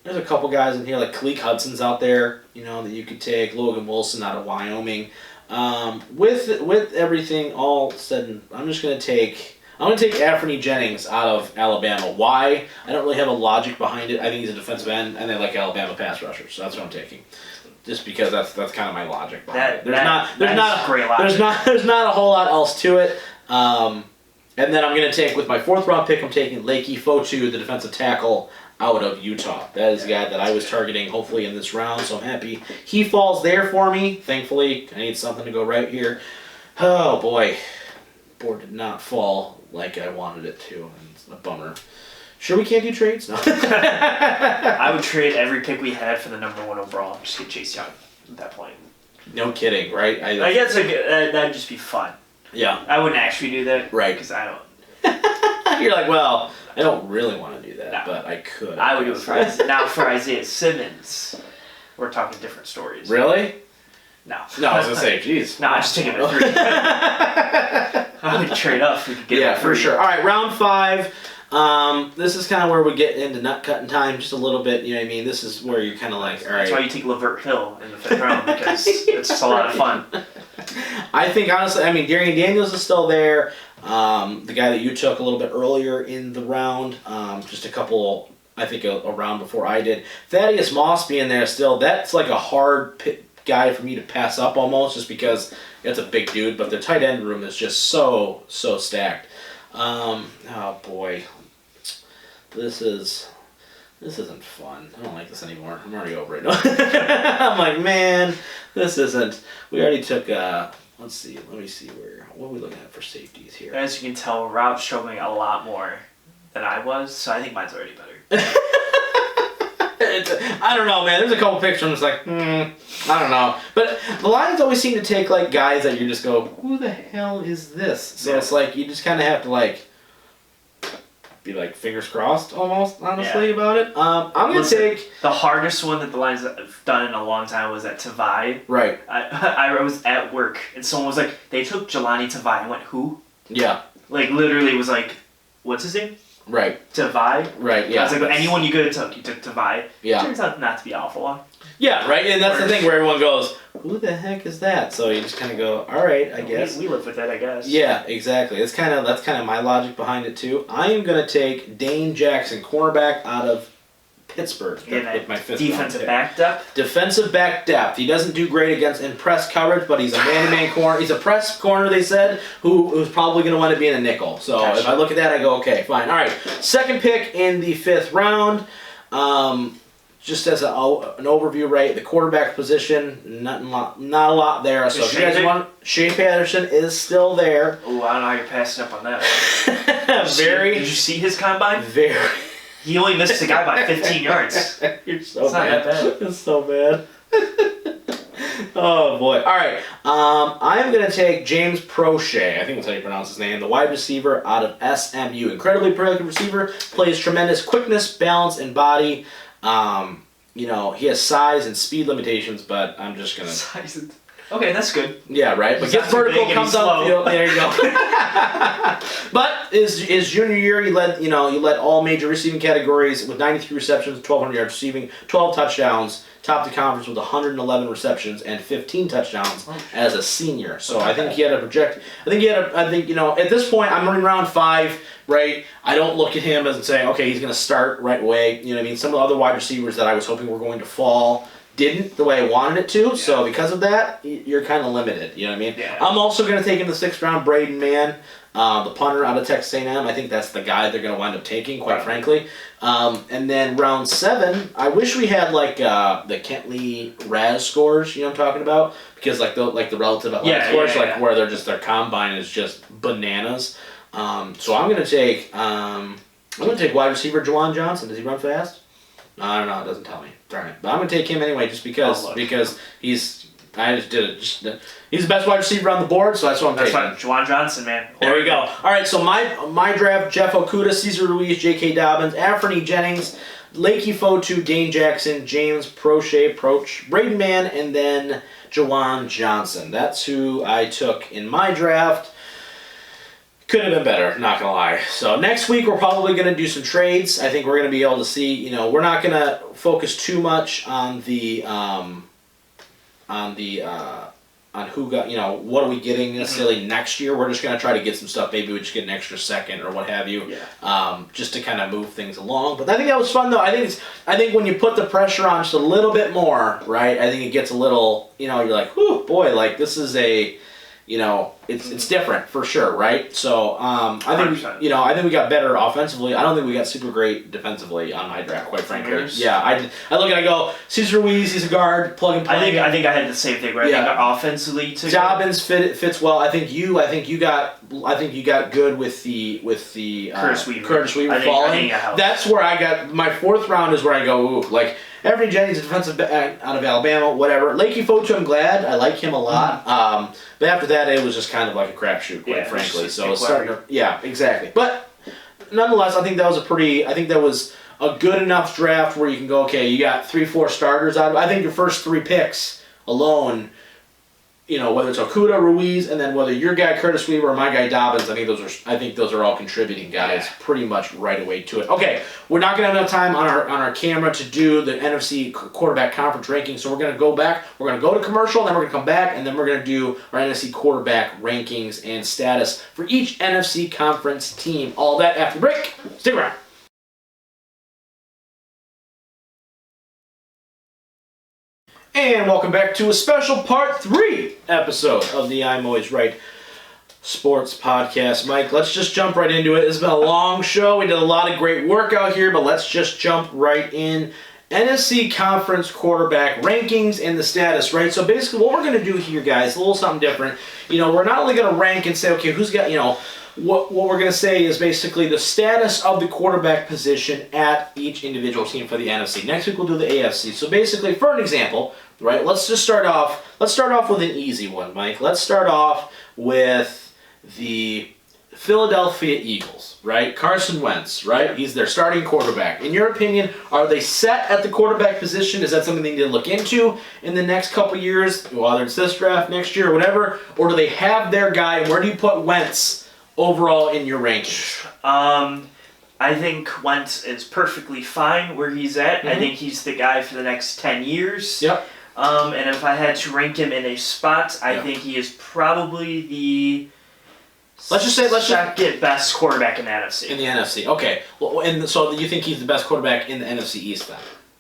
there's a couple guys in here, like Khaleke Hudson's out there, that you could take. Logan Wilson out of Wyoming. With everything all said, I'm just going to take I'm going to take Anthony Jennings out of Alabama. Why? I don't really have a logic behind it. I think he's a defensive end, and they like Alabama pass rushers, so that's what I'm taking. Just because that's kind of my logic behind it. There's not a whole lot else to it. And then I'm going to take, with my 4th round pick, I'm taking Lakey Fotu, the defensive tackle out of Utah. That is the guy that I was targeting, hopefully, in this round, so I'm happy he falls there for me. Thankfully, I need something to go right here. Oh, boy. Board did not fall like I wanted it to, and it's a bummer. Sure we can't do trades? No. I would trade every pick we had for the number 1 overall and just get Chase Young at that point. No kidding, right? I guess that'd just be fun. Yeah. I wouldn't actually do that. Right. Because I don't. You're like, well, I don't really want to do that, but I could. I would do it for Isaiah. Now for Isaiah Simmons, we're talking different stories. Really? No. No, I was going to say, geez. No, I'm just taking it at 3. I would trade up if we could get it for sure. All right, round 5. This is kind of where we get into nut cutting time just a little bit. You know what I mean? This is where you're kind of like, all right. That's why you take Lavert Hill in the 5th round, because it's just a lot of fun. I think, honestly, Darian Daniels is still there. The guy that you took a little bit earlier in the round, just a couple, I think a round before I did. Thaddeus Moss being there still, that's like a hard guy for me to pass up almost, just because it's a big dude, but the tight end room is just so stacked. Oh boy. This isn't fun. I don't like this anymore. I'm already over it. I'm like, man, this isn't. We already took, let's see. Let me see what are we looking at for safeties here? As you can tell, Rob's struggling a lot more than I was, so I think mine's already better. I don't know, man. There's a couple pictures I'm just like, I don't know. But the Lions always seem to take, like, guys that you just go, who the hell is this? So it's like, you just kind of have to, like, be like fingers crossed almost, honestly, about it. I'm going to take... The hardest one that the Lions have done in a long time was at Tavai. Right. I was at work, and someone was like, they took Jelani Tavai. I went, who? Yeah. Like, literally was like, what's his name? Right. Tavai? Right, yeah. I was like, anyone you could have took, you took Tavai. Yeah. Turns out not to be awful long. Yeah, right? And that's the thing where everyone goes, who the heck is that? So you just kind of go, all right, I guess. We live with that, I guess. Yeah, exactly. That's kind of my logic behind it, too. I am going to take Dane Jackson, cornerback out of Pittsburgh. With my 5th defensive back depth? Defensive back depth. He doesn't do great in press coverage, but he's a man-to-man corner. He's a press corner, they said, who's probably going to want to be in a nickel. So if I look at that, I go, okay, fine. All right, 2nd pick in the 5th round. Just as an overview, right, the quarterback position, not a lot there. So if you guys want, Shea Patterson is still there. Oh, I don't know how you're passing up on that. Did you see his combine? Very. He only missed the guy by 15 yards. You're so bad. Not that bad. It's so bad. Oh boy! All right, I'm gonna take James Prochet. I think that's how you pronounce his name. The wide receiver out of SMU. Incredibly prolific receiver. Plays tremendous quickness, balance, and body. He has size and speed limitations, but I'm just gonna. Size and... Okay, that's good. Yeah, right. But gets vertical, comes up. There you go. But his junior year, he led all major receiving categories with 93 receptions, 1,200 yards receiving, 12 touchdowns. Topped the conference with 111 receptions and 15 touchdowns as a senior. So I think he had a project. I think at this point I'm in round 5, right? I don't look at him and say, okay, he's going to start right away. You know what I mean? Some of the other wide receivers that I was hoping were going to fall didn't the way I wanted it to. Yeah. So because of that, you're kind of limited. You know what I mean? Yeah. I'm also going to take in the 6th round Braden Mann, the punter out of Texas A&M. I think that's the guy they're going to wind up taking, quite frankly. And then round 7, I wish we had like the Kentley Raz scores. You know what I'm talking about? Because like the relative athletic scores, where their combine is just bananas. So I'm going to take wide receiver Juwan Johnson. Does he run fast? I don't know. It doesn't tell me. Darn it. But I'm going to take him anyway just because he's the best wide receiver on the board, so that's what I'm taking. That's Juwan Johnson, man. There we go. All right, so my draft, Jeff Okudah, Cesar Ruiz, J.K. Dobbins, Anthony Jennings, Lakey Fotu, Dane Jackson, James Prochet, Braden Mann, and then Juwan Johnson. That's who I took in my draft. Could have been better, not gonna lie. So next week we're probably gonna do some trades. I think we're gonna be able to see. We're not gonna focus too much on the who got, what are we getting necessarily next year. We're just going to try to get some stuff. Maybe we just get an extra second or what have you, just to kind of move things along. But I think that was fun, though. I think when you put the pressure on just a little bit more, right, I think it gets a little, you're like, whew, boy, like this is a, it's different for sure, right? So I think I think we got better offensively. I don't think we got super great defensively on my draft, quite frankly. Yeah, I look and I go, Cesar Ruiz, he's a guard, plug and play. I think I had the same thing, right? I think offensively too. Dobbins fits well. I think you got good with the Curtis Weaver. Falling. That's where I got my 4th round is where I go, ooh, like Everett Jennings, a defensive back out of Alabama, whatever. Lakey Fotu, I'm glad. I like him a lot. But after that, it was just kind of like a crapshoot, quite frankly. So it's starting to, exactly. But nonetheless, I think that was a good enough draft where you can go, okay, you got 3-4 starters out of it. I think your first 3 picks alone, whether it's Okuda, Ruiz, and then whether your guy Curtis Weaver or my guy Dobbins, I think those are all contributing guys pretty much right away to it. Okay, we're not gonna have enough time on our camera to do the NFC quarterback conference rankings, so we're gonna go back. We're gonna go to commercial, and then we're gonna come back, and then we're gonna do our NFC quarterback rankings and status for each NFC conference team. All that after the break. Stick around. And welcome back to a special Part 3 episode of the I'm Always Right Sports Podcast. Mike, let's just jump right into it. It's been a long show. We did a lot of great work out here, but let's just jump right in. NFC Conference quarterback rankings and the status, right? So basically what we're going to do here, guys, a little something different. We're not only going to rank and say, okay, who's got, what we're going to say is basically the status of the quarterback position at each individual team for the NFC. Next week we'll do the AFC. So basically, for an example, right, let's start off with an easy one, Mike. Let's start off with the Philadelphia Eagles, right? Carson Wentz, right? He's their starting quarterback. In your opinion, are they set at the quarterback position? Is that something they need to look into in the next couple years, whether it's this draft, next year, or whatever? Or do they have their guy? Where do you put Wentz overall in your rankings? I think Wentz is perfectly fine where he's at. I think he's the guy for the next 10 years. Yep. And if I had to rank him in a spot, I think he is probably the second best quarterback in the NFC. In the NFC, okay. Well, and so you think he's the best quarterback in the NFC East then?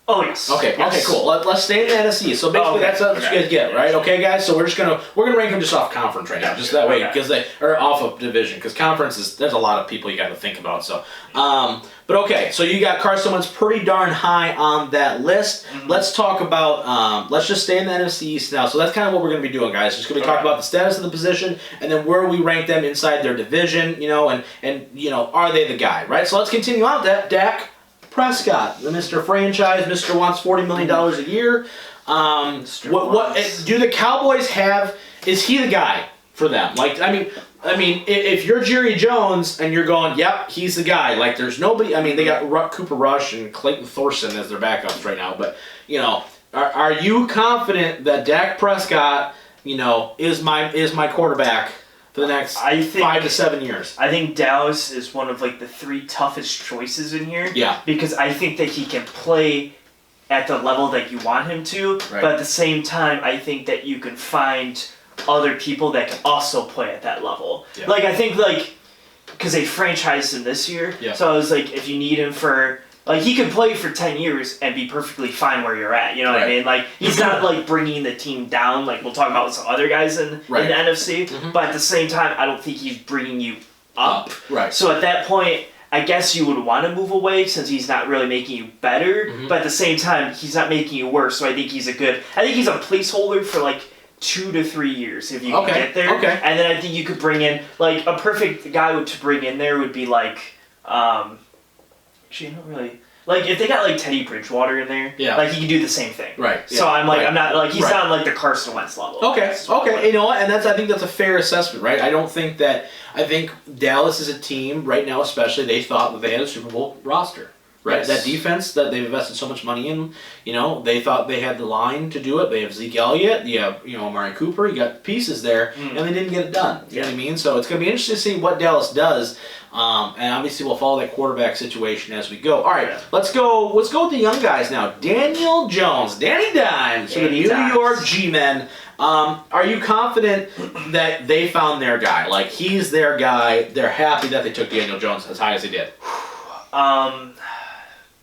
Oh yes. Okay. Yes. Okay. Cool. Let's stay in the NFC. So basically, that's what you guys get, right? Okay, guys. So we're gonna rank them just off conference right now, just that way, because or off of division, because conference there's a lot of people you got to think about. So, but okay. So you got Carson Wentz pretty darn high on that list. Let's talk about. Let's just stay in the NFC East now. So that's kind of what we're gonna be doing, guys. Just gonna be talking about the status of the position and then where we rank them inside their division. And are they the guy, right? So let's continue on with that. Dak Prescott, the Mr. Franchise, Mr. wants $40 million a year. What do the Cowboys have? Is he the guy for them? Like, I mean, if you're Jerry Jones and you're going, yep, he's the guy. Like, there's nobody. I mean, they got Cooper Rush and Clayton Thorson as their backups right now. But are you confident that Dak Prescott, is my quarterback for the next 5 to 7 years? I think Dallas is one of the 3 toughest choices in here. Yeah. Because I think that he can play at the level that you want him to, right. But at the same time, I think that you can find other people that can also play at that level. Yeah. I think because they franchised him this year, so I was if you need him for. He could play for 10 years and be perfectly fine where you're at. You know what I mean? He's not bringing the team down. We'll talk about with some other guys in the NFC. Mm-hmm. But at the same time, I don't think he's bringing you up. Right. So at that point, I guess you would want to move away since he's not really making you better. Mm-hmm. But at the same time, he's not making you worse. So I think he's a placeholder for 2 to 3 years if you can get there. Okay. And then I think you could bring in a perfect guy to bring in there would be actually, not really. If they got Teddy Bridgewater in there, he could do the same thing. Right. So I'm I'm not he's not on the Carson Wentz level. Okay. You know what? And I think that's a fair assessment, right? I think Dallas is a team right now, especially they thought that they had a Super Bowl roster. Right, yes. That defense that they've invested so much money in, they thought they had the line to do it. They have Zeke Elliott, you have, Amari Cooper. You got pieces there, and they didn't get it done. You know what I mean? So it's going to be interesting to see what Dallas does, and obviously we'll follow that quarterback situation as we go. All right, let's go with the young guys now. Daniel Jones, Danny Dimes, for the New York G-Men. Are you confident that they found their guy? Like, he's their guy. They're happy that they took Daniel Jones as high as they did.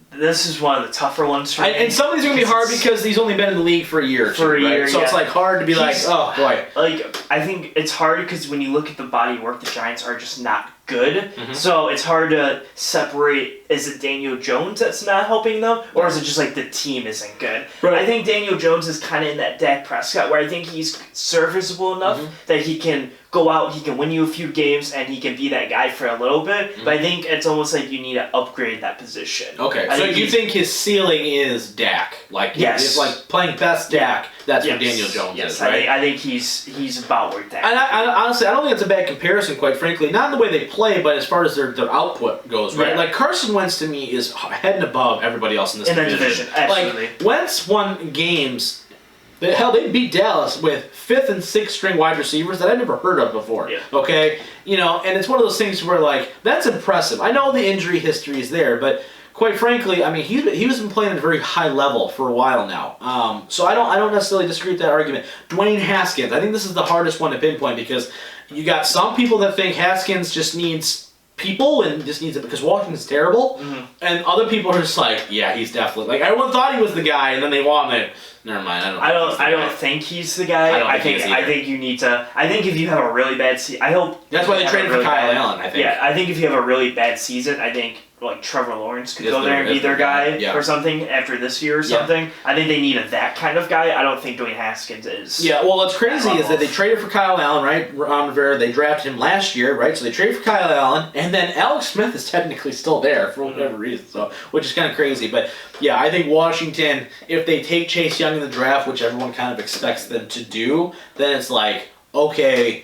This is one of the tougher ones for me. And some of these are going to be hard because he's only been in the league for a year or two, right? So it's like hard to be oh boy. Like, I think it's hard because when you look at the body of work, the Giants are just not good. Mm-hmm. So it's hard to separate, is it Daniel Jones that's not helping them, or is it just like the team isn't good? Right. I think Daniel Jones is kind of in that Dak Prescott where I think he's serviceable enough that he can go out, he can win you a few games, and he can be that guy for a little bit. Mm-hmm. But I think it's almost like you need to upgrade that position. Okay, so you think his ceiling is Dak? Like, it's like playing best Dak. That's what Daniel Jones is, right? I think he's about where Dak. And I honestly, I don't think it's a bad comparison, quite frankly. Not in the way they play, but as far as their output goes, right? Yeah. Like, Carson Wentz to me is head and above everybody else in this division. Absolutely. Like, Wentz won games. They beat Dallas with 5th and 6th string wide receivers that I'd never heard of before. Yeah. Okay? And it's one of those things where, like, that's impressive. I know the injury history is there, but quite frankly, I mean, he's been playing at a very high level for a while now. So I don't necessarily disagree with that argument. Dwayne Haskins, I think this is the hardest one to pinpoint because you got some people that think Haskins just needs people and just needs it because Washington's terrible, and other people are just like, yeah, he's definitely, like, everyone thought he was the guy, and then they want it. Never mind. I don't think he's the guy. I think you need to. I think if you have a really bad season, I hope that's why they traded for Kyle Allen. I think. Yeah, I think if you have a really bad season, I think like Trevor Lawrence could go there and be their guy or something after this year or something. Yeah. I think they need that kind of guy. I don't think Dwayne Haskins is. Yeah, well, what's crazy is that they traded for Kyle Allen, right? Ron Rivera, they drafted him last year, right? So they traded for Kyle Allen, and then Alex Smith is technically still there for whatever reason, so which is kind of crazy. But yeah, I think Washington, if they take Chase Young in the draft, which everyone kind of expects them to do, then it's like, okay,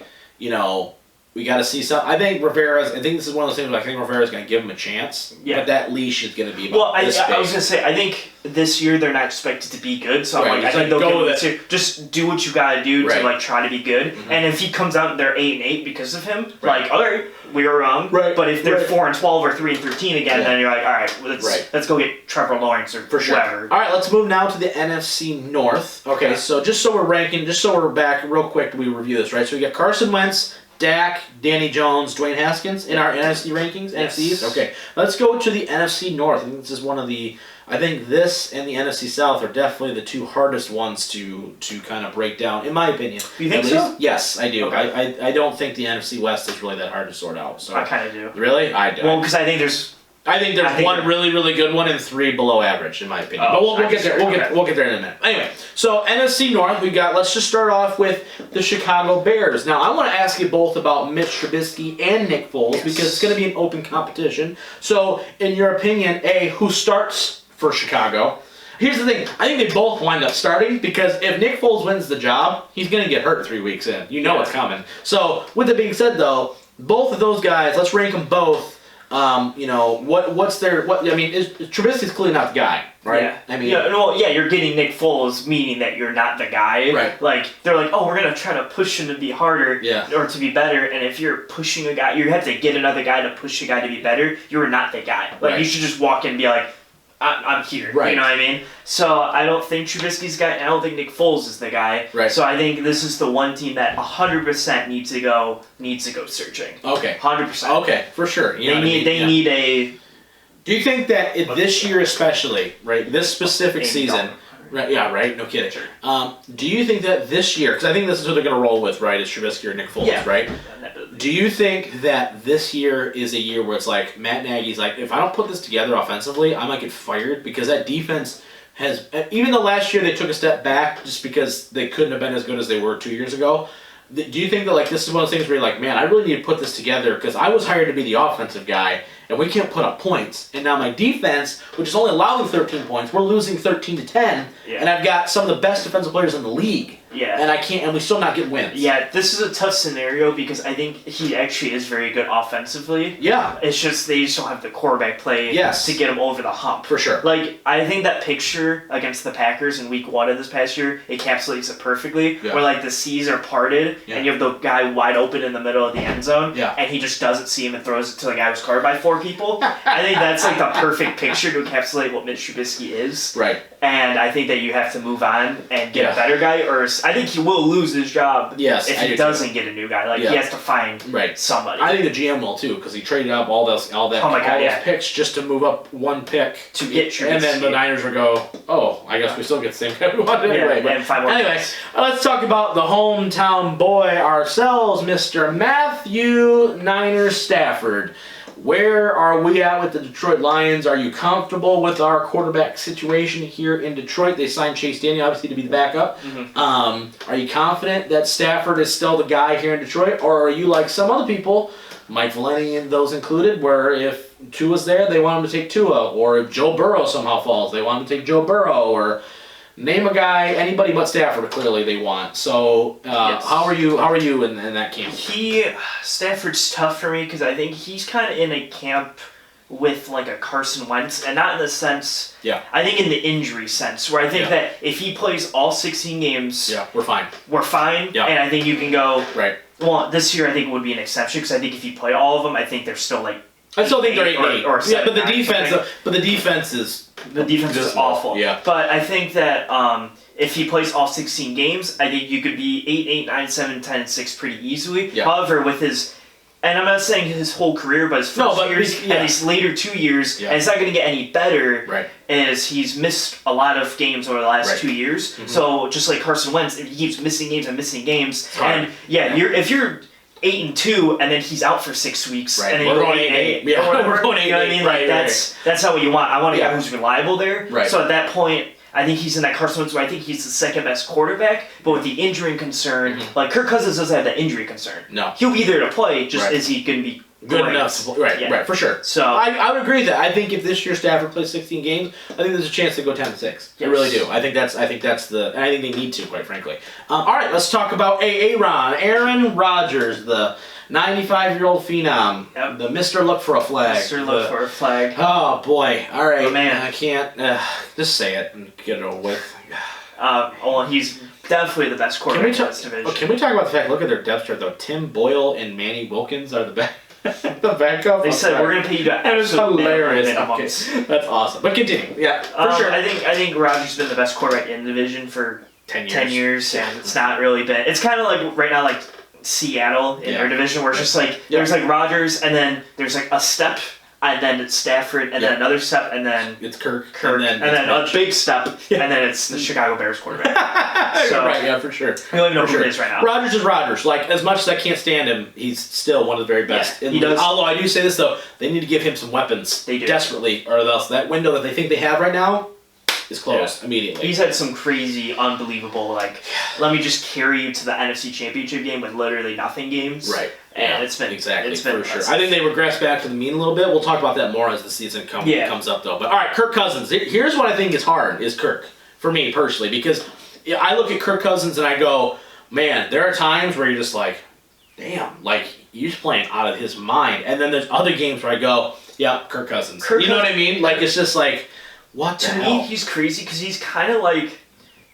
we got to see some. I think this is one of those things where I think Rivera's going to give him a chance. Yeah. But that leash is going to be about this big. I was going to say, I think this year they're not expected to be good, so I think they'll go with it. Just do what you got to do to try to be good. Mm-hmm. And if he comes out and they're 8-8 because of him, all right, we were wrong. Right. But if they're 4-12 or 3-13 again, then you're like, all right, let's go get Trevor Lawrence or whoever. All right, let's move now to the NFC North. Okay, so just so we're back real quick, we review this, right? So we got Carson Wentz, Dak, Danny Jones, Dwayne Haskins in our NFC rankings, NFC East. Okay, let's go to the NFC North. I think this is one of the. I think this and the NFC South are definitely the two hardest ones to kind of break down, in my opinion. You think so? Yes, I do. Okay. I don't think the NFC West is really that hard to sort out. So I kind of do. Really? I do. Well, because I think there's one really, really good one and 3 below average, in my opinion. But we'll get there. We'll get there in a minute. Anyway, so NFC North, let's just start off with the Chicago Bears. Now, I want to ask you both about Mitch Trubisky and Nick Foles because it's going to be an open competition. So, in your opinion, who starts for Chicago? Here's the thing. I think they both wind up starting because if Nick Foles wins the job, he's going to get hurt 3 weeks in. You know it's coming. So, with that being said, though, both of those guys, let's rank them both. Trubisky's clearly not the guy, right? Yeah. I mean, you're getting Nick Foles, meaning that you're not the guy. Right. Like, they're like, we're going to try to push him to be harder or to be better, and if you're pushing a guy, you have to get another guy to push a guy to be better, you're not the guy. Like, you should just walk in and be like, I'm here. Right. You know what I mean? So I don't think Trubisky's the guy, and I don't think Nick Foles is the guy. Right. So I think this is the one team that 100% needs to go searching. Okay. 100%. Okay, for sure. They need a. Do you think that this year especially, right, this specific season, right? Yeah, right. No kidding. Sure. Do you think that this year, because I think this is who they're going to roll with, right? Is Trubisky or Nick Foles, right? Do you think that this year is a year where it's like Matt Nagy's like, if I don't put this together offensively, I might get fired because that defense has, even though last year they took a step back just because they couldn't have been as good as they were 2 years ago. Do you think that this is one of those things where you're like, man, I really need to put this together because I was hired to be the offensive guy and we can't put up points, and now my defense, which is only allowing 13 points, we're losing 13-10, and I've got some of the best defensive players in the league. Yeah. And we still not get wins. Yeah, this is a tough scenario because I think he actually is very good offensively. Yeah. It's just they just don't have the quarterback play to get him over the hump. For sure. Like, I think that picture against the Packers in week 1 of this past year encapsulates it perfectly. Yeah. Where, the seas are parted and you have the guy wide open in the middle of the end zone and he just doesn't see him and throws it to the guy who's covered by 4 people. I think that's like the perfect picture to encapsulate what Mitch Trubisky is. Right. And I think that you have to move on and get a better guy, or I think he will lose his job if he doesn't get a new guy. Like, he has to find somebody. I think the GM will, too, because he traded up all those picks just to move up one pick. To get Trubisky. And then the Niners will go, I guess we still get the same guy we wanted anyway. Anyway, let's talk about the hometown boy ourselves, Mr. Matthew Niners Stafford. Where are we at with the Detroit Lions? Are you comfortable with our quarterback situation here in Detroit? They signed Chase Daniel, obviously, to be the backup. Mm-hmm. Are you confident that Stafford is still the guy here in Detroit? Or are you like some other people, Mike Valeni and those included, where if Tua's there, they want him to take Tua? Or if Joe Burrow somehow falls, they want him to take Joe Burrow? Or name a guy, anybody but Stafford, clearly they want. So, how are you in that camp? Stafford's tough for me because I think he's kind of in a camp with like a Carson Wentz, and not in the sense. Yeah. I think in the injury sense, where I think that if he plays all 16 games, we're fine. We're fine. Yeah. And I think you can go. Right. Well, this year I think would be an exception because I think if you play all of them, I think they're still like. I still think they're 8-8. Or 7, but the defense is. The defense is awful. Yeah. But I think that if he plays all 16 games, I think you could be 8, 9, 7, 10, and 6 pretty easily. Yeah. However, with his, and I'm not saying his whole career, but his first years and his later 2 years, and it's not going to get any better, as he's missed a lot of games over the last 2 years. Mm-hmm. So just like Carson Wentz, if he keeps missing games and missing games, and if you're 8-2, and then he's out for 6 weeks, and then we're going 8-8. Yeah, we're going 8-8. You know what I mean? Like that's not what you want. I want a guy who's reliable there. Right. So at that point, I think he's in that Carson Wentz where I think he's the second best quarterback, but with the injury concern, like Kirk Cousins doesn't have that injury concern. No, he'll be there to play. Just is he going to be good enough? Right, for sure. So I would agree with that. I think if this year Stafford plays 16 games, I think there's a chance to go 10-6. Yes. I really do. I think they need to, quite frankly. All right, let's talk about Aaron Rodgers, the 95-year-old phenom, the Mr. Look for a Flag. Mr. Look for a Flag. Oh, boy. All right. Oh, man. I can't. Just say it and get it over with. He's definitely the best quarterback in this division. Can we talk about the fact, look at their depth chart, though. Tim Boyle and Manny Wilkins are the backup. They said, we're going to pay you to That was hilarious. Okay. That's awesome. But continue. Yeah, for sure. I think Rodgers has been the best quarterback in the division for 10 years, and it's not really been. It's kind of like right now, like Seattle in their division, where it's just like there's like Rodgers, and then there's like a step, and then it's Stafford, and then another step, and then it's Kirk, and then a big step, and then it's the Chicago Bears quarterback. So, right, yeah, for sure. We don't even know who it is right now. Rodgers is Rodgers. Like, as much as I can't stand him, he's still one of the very best. Yeah, he does. Although I do say this though, they need to give him some weapons. They do desperately, or else that window that they think they have right now is closed immediately. He's had some crazy, unbelievable, like, let me just carry you to the NFC Championship game with literally nothing games. Right. And it's been for sure. I think they regress back to the mean a little bit. We'll talk about that more as the season comes up, though. But all right, Kirk Cousins. Here's what I think is hard: is Kirk for me personally, because I look at Kirk Cousins and I go, man, there are times where you're just like, damn, like he's playing out of his mind, and then there's other games where I go, yeah, Kirk Cousins. You know what I mean? Like it's just like, what the hell? To me, he's crazy because he's kind of like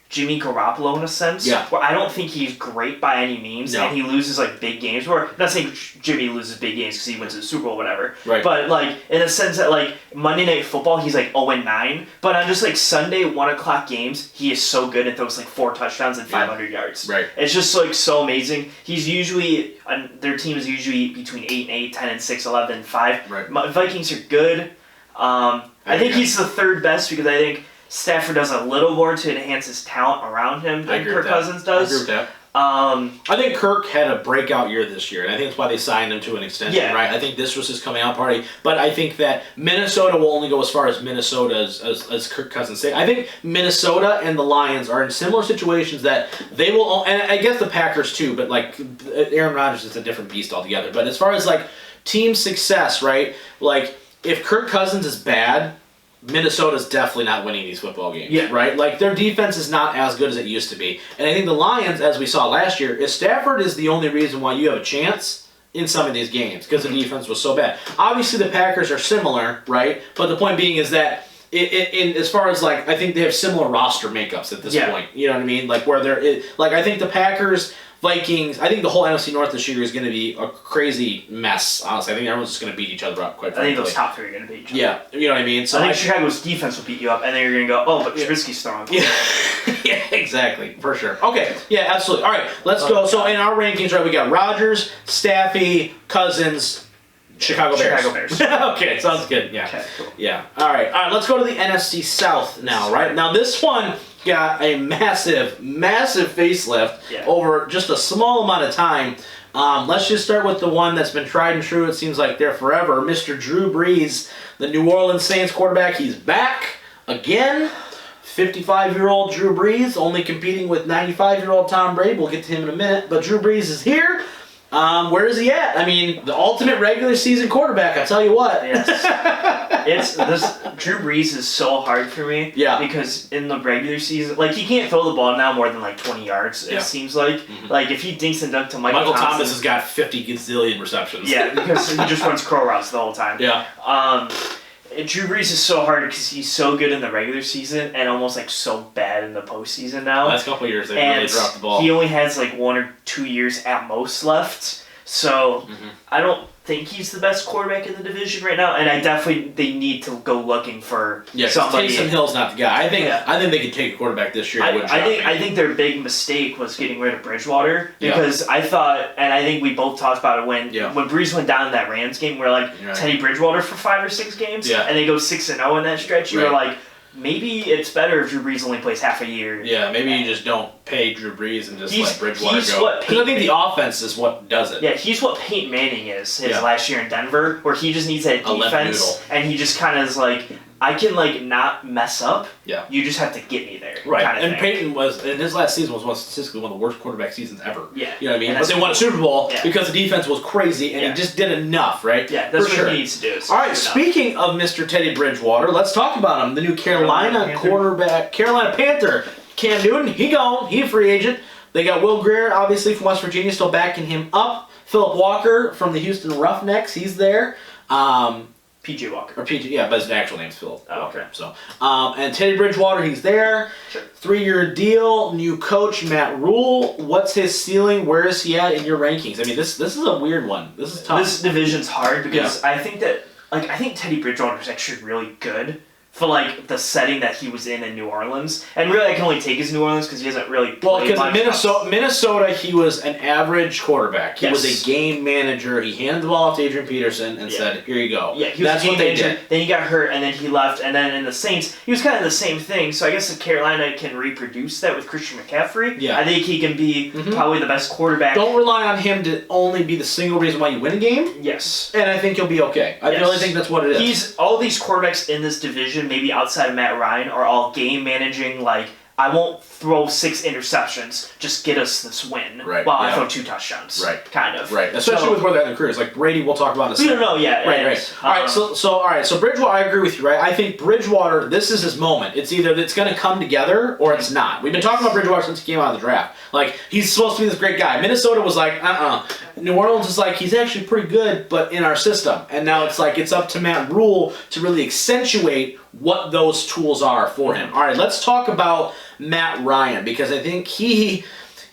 Jimmy Garoppolo in a sense. Yeah. Where I don't think he's great by any means, and he loses like big games. Where I'm not saying Jimmy loses big games because he went to the Super Bowl or whatever. Right. But like in the sense that like Monday Night Football, he's like 0-9. But on just like Sunday 1:00 games, he is so good at those like 4 touchdowns and 500 yards. Right. It's just like so amazing. He's usually their team is usually between 8-8, 10-6, 11-5. Right. Vikings are good. I think he's the third best because I think Stafford does a little more to enhance his talent around him than Kirk Cousins does. I agree with that. I think Kirk had a breakout year this year, and I think that's why they signed him to an extension, right? I think this was his coming out party, but I think that Minnesota will only go as far as Minnesota as Kirk Cousins say. I think Minnesota and the Lions are in similar situations that they will, and I guess the Packers too, but like Aaron Rodgers is a different beast altogether. But as far as like team success, right? Like if Kirk Cousins is bad, Minnesota's definitely not winning these football games, right? Like, their defense is not as good as it used to be. And I think the Lions, as we saw last year, is Stafford is the only reason why you have a chance in some of these games, because the defense was so bad. Obviously, the Packers are similar, right? But the point being is that, in as far as, like, I think they have similar roster makeups at this point. You know what I mean? Like, where they're... like, I think the Packers... Vikings. I think the whole NFC North this year is going to be a crazy mess. Honestly, I think everyone's just going to beat each other up. Quite frankly, I think those top three are going to beat each other. Yeah, you know what I mean. So I think Chicago's defense will beat you up, and then you're going to go, oh, but Trubisky's throwing. Yeah. Yeah, exactly, for sure. Okay, yeah, absolutely. All right, let's go. So in our rankings, right, we got Rodgers, Staffy, Cousins, Chicago Bears. Okay, sounds good. Yeah. Okay, cool. Yeah. All right, let's go to the NFC South now, right? Now this one got a massive facelift over just a small amount of time. Let's just start with the one that's been tried and true. It seems like they're forever. Mr. Drew Brees, the New Orleans Saints quarterback. He's back again. 55-year-old Drew Brees, only competing with 95-year-old Tom Brady. We'll get to him in a minute. But Drew Brees is here. Where is he at? I mean, the ultimate regular season quarterback, I'll tell you what. Yes. Drew Brees is so hard for me. Yeah. Because in the regular season, like, he can't throw the ball now more than, like, 20 yards, it seems like. Mm-hmm. Like, if he dinks and dunk to Michael Thomas has got 50 gazillion receptions. Yeah, because he just runs crow routes the whole time. Yeah. Drew Brees is so hard because he's so good in the regular season and almost like so bad in the postseason now. Last couple of years, they really dropped the ball. He only has like 1 or 2 years at most left, so I don't think he's the best quarterback in the division right now. And they need to go looking for somebody. Taysom Hill's not the guy. I think they could take a quarterback this year. I think their big mistake was getting rid of Bridgewater because I thought, and I think we both talked about it when Brees went down in that Rams game, we're like Teddy Bridgewater for 5 or 6 games, and they go 6-0 in that stretch. You were like, maybe it's better if Drew Brees only plays half a year. Yeah, maybe you just don't pay Drew Brees and just let Bridgewater go. Because I think the offense is what does it. Yeah, he's what Peyton Manning is his last year in Denver, where he just needs that defense, and he just kind of is like, I can like not mess up. Yeah. You just have to get me there. Right. And Peyton was, in his last season, was statistically one of the worst quarterback seasons ever. Yeah. You know what I mean? But they won a Super Bowl because the defense was crazy and he just did enough, right? Yeah, that's what he needs to do. All right, speaking of Mr. Teddy Bridgewater, let's talk about him. The new Carolina quarterback, Carolina Panther, Cam Newton. He gone. He a free agent. They got Will Grier, obviously, from West Virginia, still backing him up. Philip Walker from the Houston Roughnecks. He's there. PJ Walker. Or PJ, yeah, but his actual name's Phil Walker. Okay. So, and Teddy Bridgewater, he's there. Sure. 3-year deal. New coach Matt Rule. What's his ceiling? Where is he at in your rankings? I mean, this is a weird one. This is tough. This division's hard because I think Teddy Bridgewater is actually really good for like the setting that he was in New Orleans, and really I can only take his New Orleans because he hasn't really played much. Because Minnesota, he was an average quarterback. He was a game manager. He handed the ball off to Adrian Peterson and said, "Here you go." Yeah, that's what they did. Then he got hurt, and then he left, and then in the Saints, he was kind of the same thing. So I guess if Carolina can reproduce that with Christian McCaffrey, I think he can be probably the best quarterback. Don't rely on him to only be the single reason why you win a game. Yes, and I think he'll be okay. I really think that's what it is. All these quarterbacks in this division, maybe outside of Matt Ryan, are all game managing. Like, I won't throw 6 interceptions, just get us this win. Right. While I throw 2 touchdowns. Right. Kind of. Right. Especially with where they're at in their careers. Like Brady, we'll talk about in a second. We don't know yet. Right. All right. So Bridgewater, I agree with you. Right. I think Bridgewater, this is his moment. It's either it's going to come together or it's not. We've been talking about Bridgewater since he came out of the draft. Like, he's supposed to be this great guy. Minnesota was like, New Orleans is like, he's actually pretty good, but in our system. And now it's like, it's up to Matt Rule to really accentuate what those tools are for him. All right, let's talk about Matt Ryan, because I think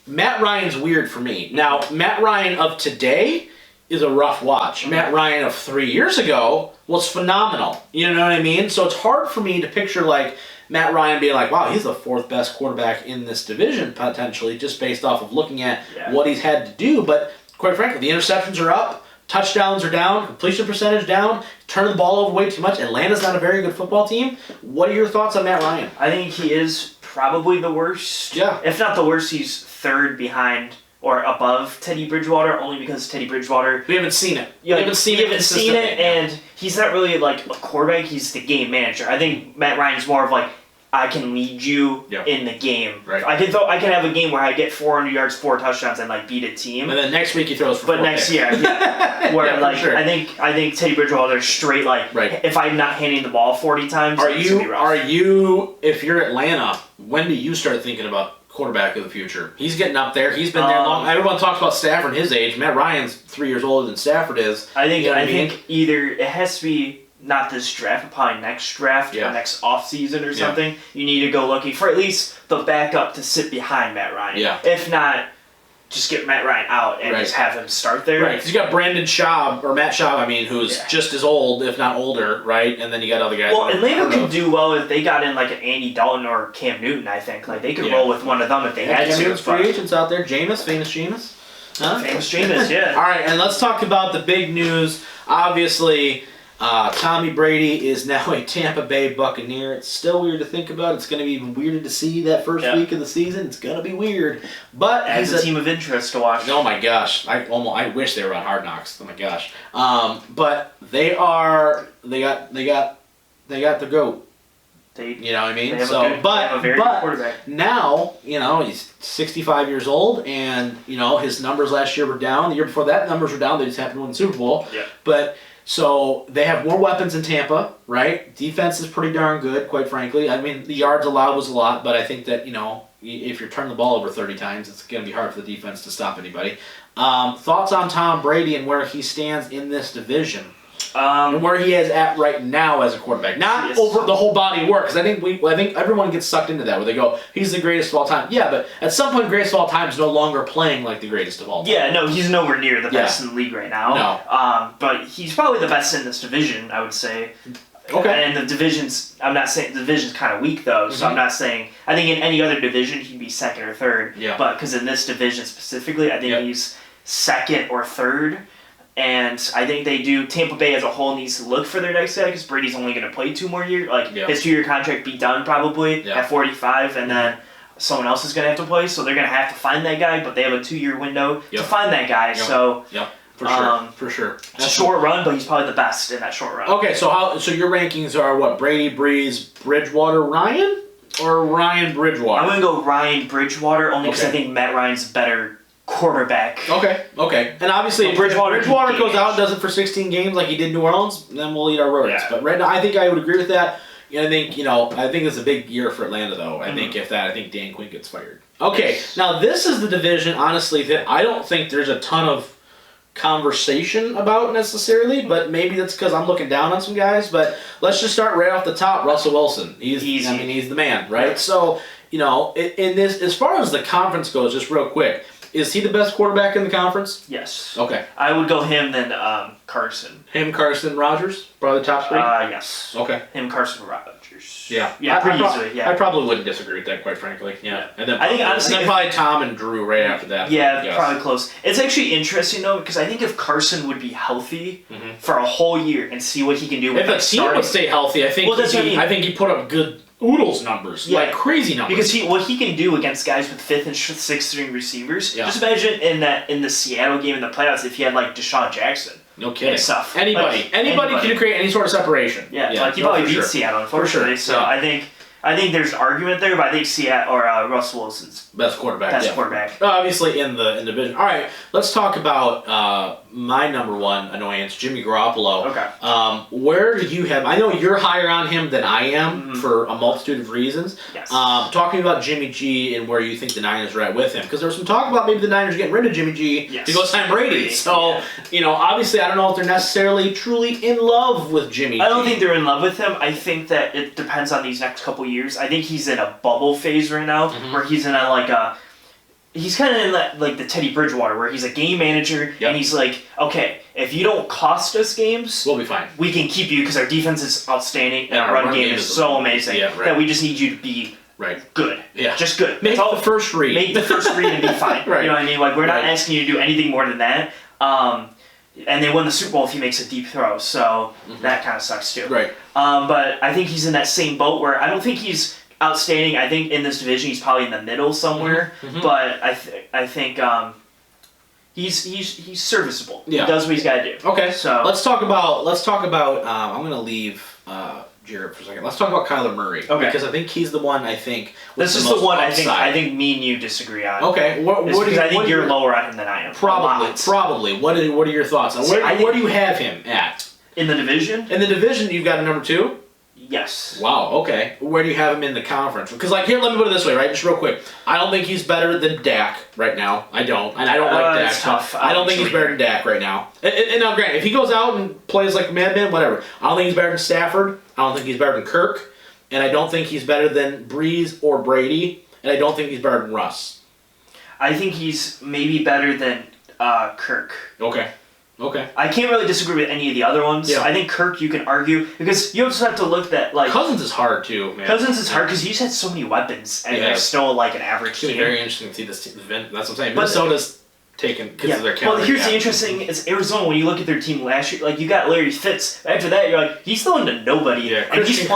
Matt Ryan's weird for me. Now, Matt Ryan of today is a rough watch. Matt Ryan of 3 years ago was phenomenal. You know what I mean? So it's hard for me to picture like Matt Ryan being like, wow, he's the 4th best quarterback in this division potentially, just based off of looking at what he's had to do. But quite frankly, the interceptions are up. Touchdowns are down, completion percentage down, turning the ball over way too much. Atlanta's not a very good football team. What are your thoughts on Matt Ryan? I think he is probably the worst. Yeah. If not the worst, he's 3rd behind or above Teddy Bridgewater, only because Teddy Bridgewater... We haven't seen it. We haven't seen it, and he's not really like a quarterback, he's the game manager. I think Matt Ryan's more of like, I can lead you in the game. Right. I can have a game where I get 400 yards, 4 touchdowns, and like beat a team. And then next week he throws for 4 next year, where I think Teddy Bridgewater straight like if I'm not handing the ball 40 times, are you if you're Atlanta, when do you start thinking about quarterback of the future? He's getting up there. He's been there long. Everyone talks about Stafford his age. Matt Ryan's 3 years older than Stafford is. I think either it has to be not this draft, but probably next draft or next offseason or something. You need to go looking for at least the backup to sit behind Matt Ryan. Yeah. If not, just get Matt Ryan out and just have him start there. Right, because you got Brandon Schaub, or Matt Schaub, who's just as old, if not older, right? And then you got other guys. Well, Atlanta could do well if they got in like an Andy Dalton or Cam Newton, I think. Like, they could roll with one of them if they had Cam to. Newton's free agents out there. Famous Jameis. Huh? Famous Jameis, yeah. All right, and let's talk about the big news. Obviously, Tommy Brady is now a Tampa Bay Buccaneer. It's still weird to think about. It's going to be even weirder to see that first week of the season. It's going to be weird. But he's a team of interest to watch. Oh my gosh. I wish they were on Hard Knocks. Oh my gosh. But they got the GOAT. You know what I mean? They have a very good quarterback. Now, he's 65 years old, and, his numbers last year were down. The year before that, numbers were down. They just happened to win the Super Bowl. Yeah. But, so, they have more weapons in Tampa, right? Defense is pretty darn good, quite frankly. The yards allowed was a lot, but I think that, if you're turning the ball over 30 times, it's going to be hard for the defense to stop anybody. Thoughts on Tom Brady and where he stands in this division? And where he is at right now as a quarterback, not over the whole body of work. Because I think everyone gets sucked into that, where they go, "He's the greatest of all time." Yeah, but at some point, greatest of all time is no longer playing like the greatest of all time. Yeah, no, he's nowhere near the best in the league right now. No, but he's probably the best in this division, I would say. Okay. And the division's, I'm not saying the division's kind of weak though, so I'm not saying. I think in any other division he'd be second or third. Yeah. But because in this division specifically, I think he's second or third. And I think Tampa Bay as a whole needs to look for their next guy because Brady's only going to play 2 more years. His 2-year contract be done probably at 45, and then someone else is going to have to play. So they're going to have to find that guy, but they have a 2-year window to find that guy. So for sure. It's a short run, but he's probably the best in that short run. Okay, so your rankings are what? Brady, Breeze, Bridgewater, Ryan, or Ryan Bridgewater? I'm going to go Ryan Bridgewater only because I think Matt Ryan's better quarterback. Okay. And obviously, if Bridgewater goes out and does it for 16 games like he did in New Orleans, then we'll eat our words. Yeah. But right now, I think I would agree with that. I think it's a big year for Atlanta, though. I think Dan Quinn gets fired. Okay, now this is the division, honestly, that I don't think there's a ton of conversation about necessarily, but maybe that's because I'm looking down on some guys. But let's just start right off the top. Russell Wilson. He's the man, right? Yeah. So, in this, as far as the conference goes, just real quick, is he the best quarterback in the conference? Yes. Okay. I would go him, then Carson. Him, Carson, Rodgers? Probably the top 3? Yes. Okay. Him, Carson, Rodgers. Yeah. Pretty easily, yeah. I probably wouldn't disagree with that, quite frankly. Yeah. And then I think, honestly, probably Tom and Drew right after that. Yeah, probably close. It's actually interesting, though, because I think if Carson would be healthy for a whole year and see what he can do if the team would stay healthy, I think he put up good oodles numbers, like crazy numbers. Because what he can do against guys with 5th and 6th string receivers. Just imagine in the Seattle game in the playoffs if he had like Deshaun Jackson. No kidding. And stuff. Anybody can create any sort of separation. Yeah, he probably beat Seattle, unfortunately. For sure. So I think there's an argument there, but I think Seattle or Russell Wilson's best quarterback. Quarterback. Obviously in the division. All right, let's talk about my number one annoyance, Jimmy Garoppolo. Okay. Where do you have? I know you're higher on him than I am for a multitude of reasons. Yes. Talking about Jimmy G and where you think the Niners are at with him, because there was some talk about maybe the Niners getting rid of Jimmy G to go sign Brady. So obviously I don't know if they're necessarily truly in love with Jimmy. I don't think they're in love with him. I think that it depends on these next couple years. I think he's in a bubble phase right now, where he's in he's kind of in that, like the Teddy Bridgewater, where he's a game manager, and he's like, okay, if you don't cost us games, we'll be fine. We can keep you because our defense is outstanding and our run game is so amazing that we just need you to be good. Yeah. Just good. Make the first read. Make the first read and be fine. You know what I mean? Like, we're not asking you to do anything more than that. And they won the Super Bowl if he makes a deep throw, so that kind of sucks too. Right. But I think he's in that same boat where I don't think he's outstanding. I think in this division he's probably in the middle somewhere. But I think he's serviceable. Yeah. He does what he's got to do. Okay. So let's talk about. I'm gonna leave Jared for a second. Let's talk about Kyler Murray. Okay. Because I think he's the one. I think this is the one I think me and you disagree on. Okay. I think you're lower on him than I am. Probably. What are your thoughts on where do you have him at? In the division? In the division, you've got a number 2? Yes. Wow, okay. Where do you have him in the conference? Because, here, let me put it this way, right? Just real quick. I don't think he's better than Dak right now. I don't. And I don't like Dak. That's tough. I don't think he's better than Dak right now. And now, granted, if he goes out and plays like a madman, whatever. I don't think he's better than Stafford. I don't think he's better than Kirk. And I don't think he's better than Breeze or Brady. And I don't think he's better than Russ. I think he's maybe better than Kirk. Okay. I can't really disagree with any of the other ones. Yeah. I think Kirk you can argue because you also have to look at like Cousins is hard too, man. Cousins is hard because he's had so many weapons and they're still like an average It's gonna team. be very interesting to see this team. That's what I'm saying. Minnesota's taken because of their calendar. Well, here's the interesting is Arizona. When you look at their team last year, like you got Larry Fitz. After that, you're like he's throwing to nobody, Yeah, and he's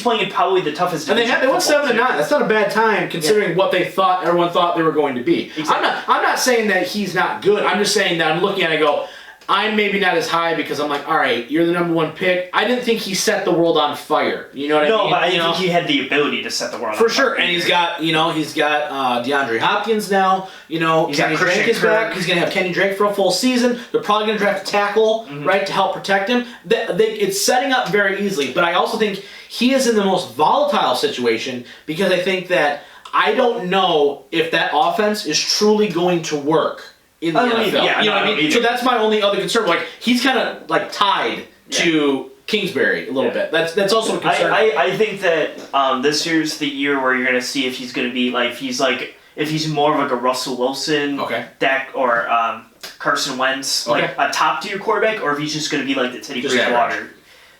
playing in probably the toughest. And they won 7-9. That's not a bad time considering what everyone thought they were going to be. Exactly. I'm not saying that he's not good. I'm just saying that I'm looking at it and I go, I'm maybe not as high because I'm like, all right, you're the number one pick. I didn't think he set the world on fire. You know what I mean? No, but I think he had the ability to set the world on fire. For sure. And he's got DeAndre Hopkins now. He's Kenny got Drake is back. He's going to have Kenny Drake for a full season. They're probably going to draft a tackle, right, to help protect him. It's setting up very easily. But I also think he is in the most volatile situation because I think that I don't know if that offense is truly going to work in the NFL. You know what I mean? So that's my only other concern. Like he's kind of like tied to Kingsbury a little bit. That's also a concern. I think that this year's the year where you're gonna see if he's gonna be like if he's more of like a Russell Wilson, Dak or Carson Wentz, like a top tier quarterback, or if he's just gonna be like the Teddy Bridgewater.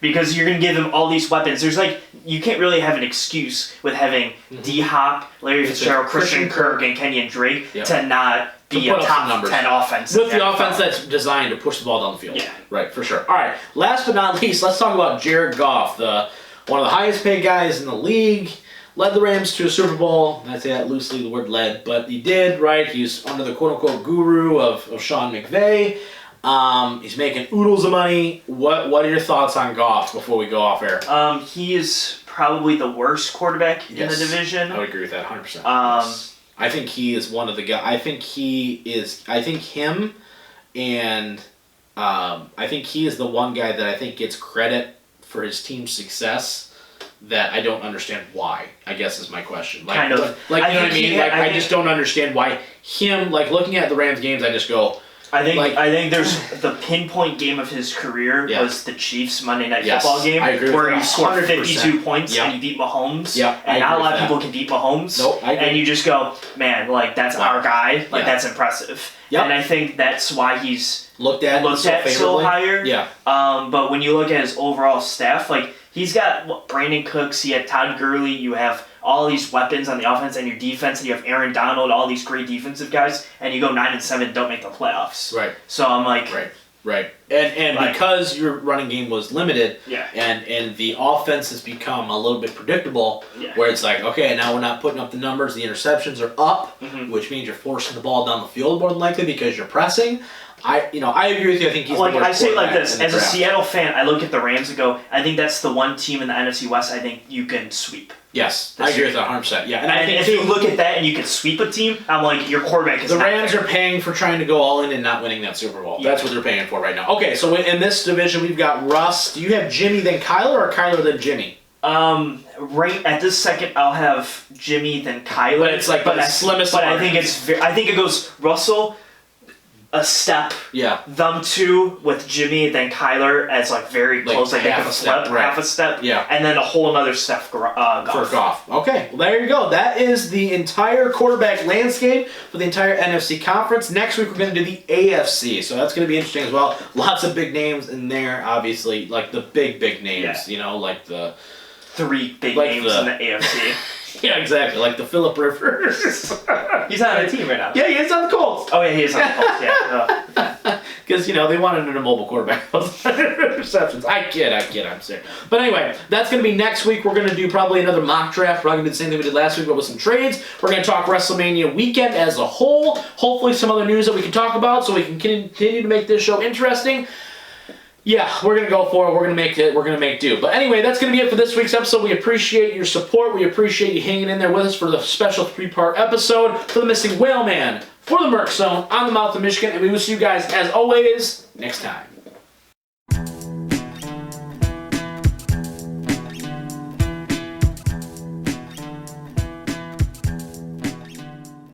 Because you're gonna give him all these weapons. There's you can't really have an excuse with having D-Hop, Larry Fitzgerald, Christian Kirk, and Kenyon Drake to not be a top 10 offense. With the offense that's designed to push the ball down the field. Yeah. Right, for sure. All right, last but not least, let's talk about Jared Goff, one of the highest paid guys in the league. Led the Rams to a Super Bowl. I say that loosely, the word led, but he did, right? He's under the quote-unquote guru of Sean McVay. He's making oodles of money. What are your thoughts on Goff before we go off air? He is probably the worst quarterback in the division. I would agree with that 100%. Yes. I think he is one of the guys. I think he is the one guy that I think gets credit for his team's success that I don't understand why, I guess is my question. Like, you know what I mean? I just don't understand why looking at the Rams games, I just go, I think there's the pinpoint game of his career was the Chiefs Monday Night Football game where he scored 52 points and he beat Mahomes. And not a lot of people can beat Mahomes. Nope, and you just go, man, that's our guy. That's impressive. And I think that's why he's looked at so higher. But when you look at his overall staff, he's got Brandon Cooks, he had Todd Gurley, you have all these weapons on the offense and your defense, and you have Aaron Donald, all these great defensive guys, and you go 9-7, don't make the playoffs. Right. So I'm like... Right. And because your running game was limited, Yeah. and the offense has become a little bit predictable, where it's like, okay, now we're not putting up the numbers, the interceptions are up, which means you're forcing the ball down the field more than likely because you're pressing. I agree with you. I think he's the worst I say it like this: as a draft. Seattle fan, I look at the Rams and go, I think that's the one team in the NFC West I think you can sweep. Yes, I agree with that 100%. Yeah, and I think if you look at that and you can sweep a team, I'm like, your quarterback is. The Rams are paying for trying to go all in and not winning that Super Bowl. That's what they're paying for right now. Okay, so in this division, we've got Russ. Do you have Jimmy then Kyler or Kyler then Jimmy? Right at this second, I'll have Jimmy then Kyler. But it's the slimmest. But I think I think it goes Russell, a step. Yeah. Them two with Jimmy, then Kyler as very close, half a step. Yeah. And then a whole another step for Goff. For Goff. Okay, well there you go. That is the entire quarterback landscape for the entire NFC conference. Next week we're going to do the AFC, so that's going to be interesting as well. Lots of big names in there, obviously, the big names. Yeah. The 3 big names in the AFC. Yeah, exactly. Like the Phillip Rivers. He's not on the team right now. Yeah, he's on the Colts. Oh, yeah, he is on the Colts, yeah. Because, they wanted an immobile quarterback. Receptions. I kid, I'm serious. But anyway, that's going to be next week. We're going to do probably another mock draft. We're not going to do the same thing we did last week, but with some trades. We're going to talk WrestleMania weekend as a whole. Hopefully some other news that we can talk about so we can continue to make this show interesting. Yeah, we're going to go for it. We're going to make do. But anyway, that's going to be it for this week's episode. We appreciate your support. We appreciate you hanging in there with us for the special 3-part episode. For the Missing Whale Man, for the Merc Zone, on the Mouth of Michigan. And we will see you guys, as always, next time.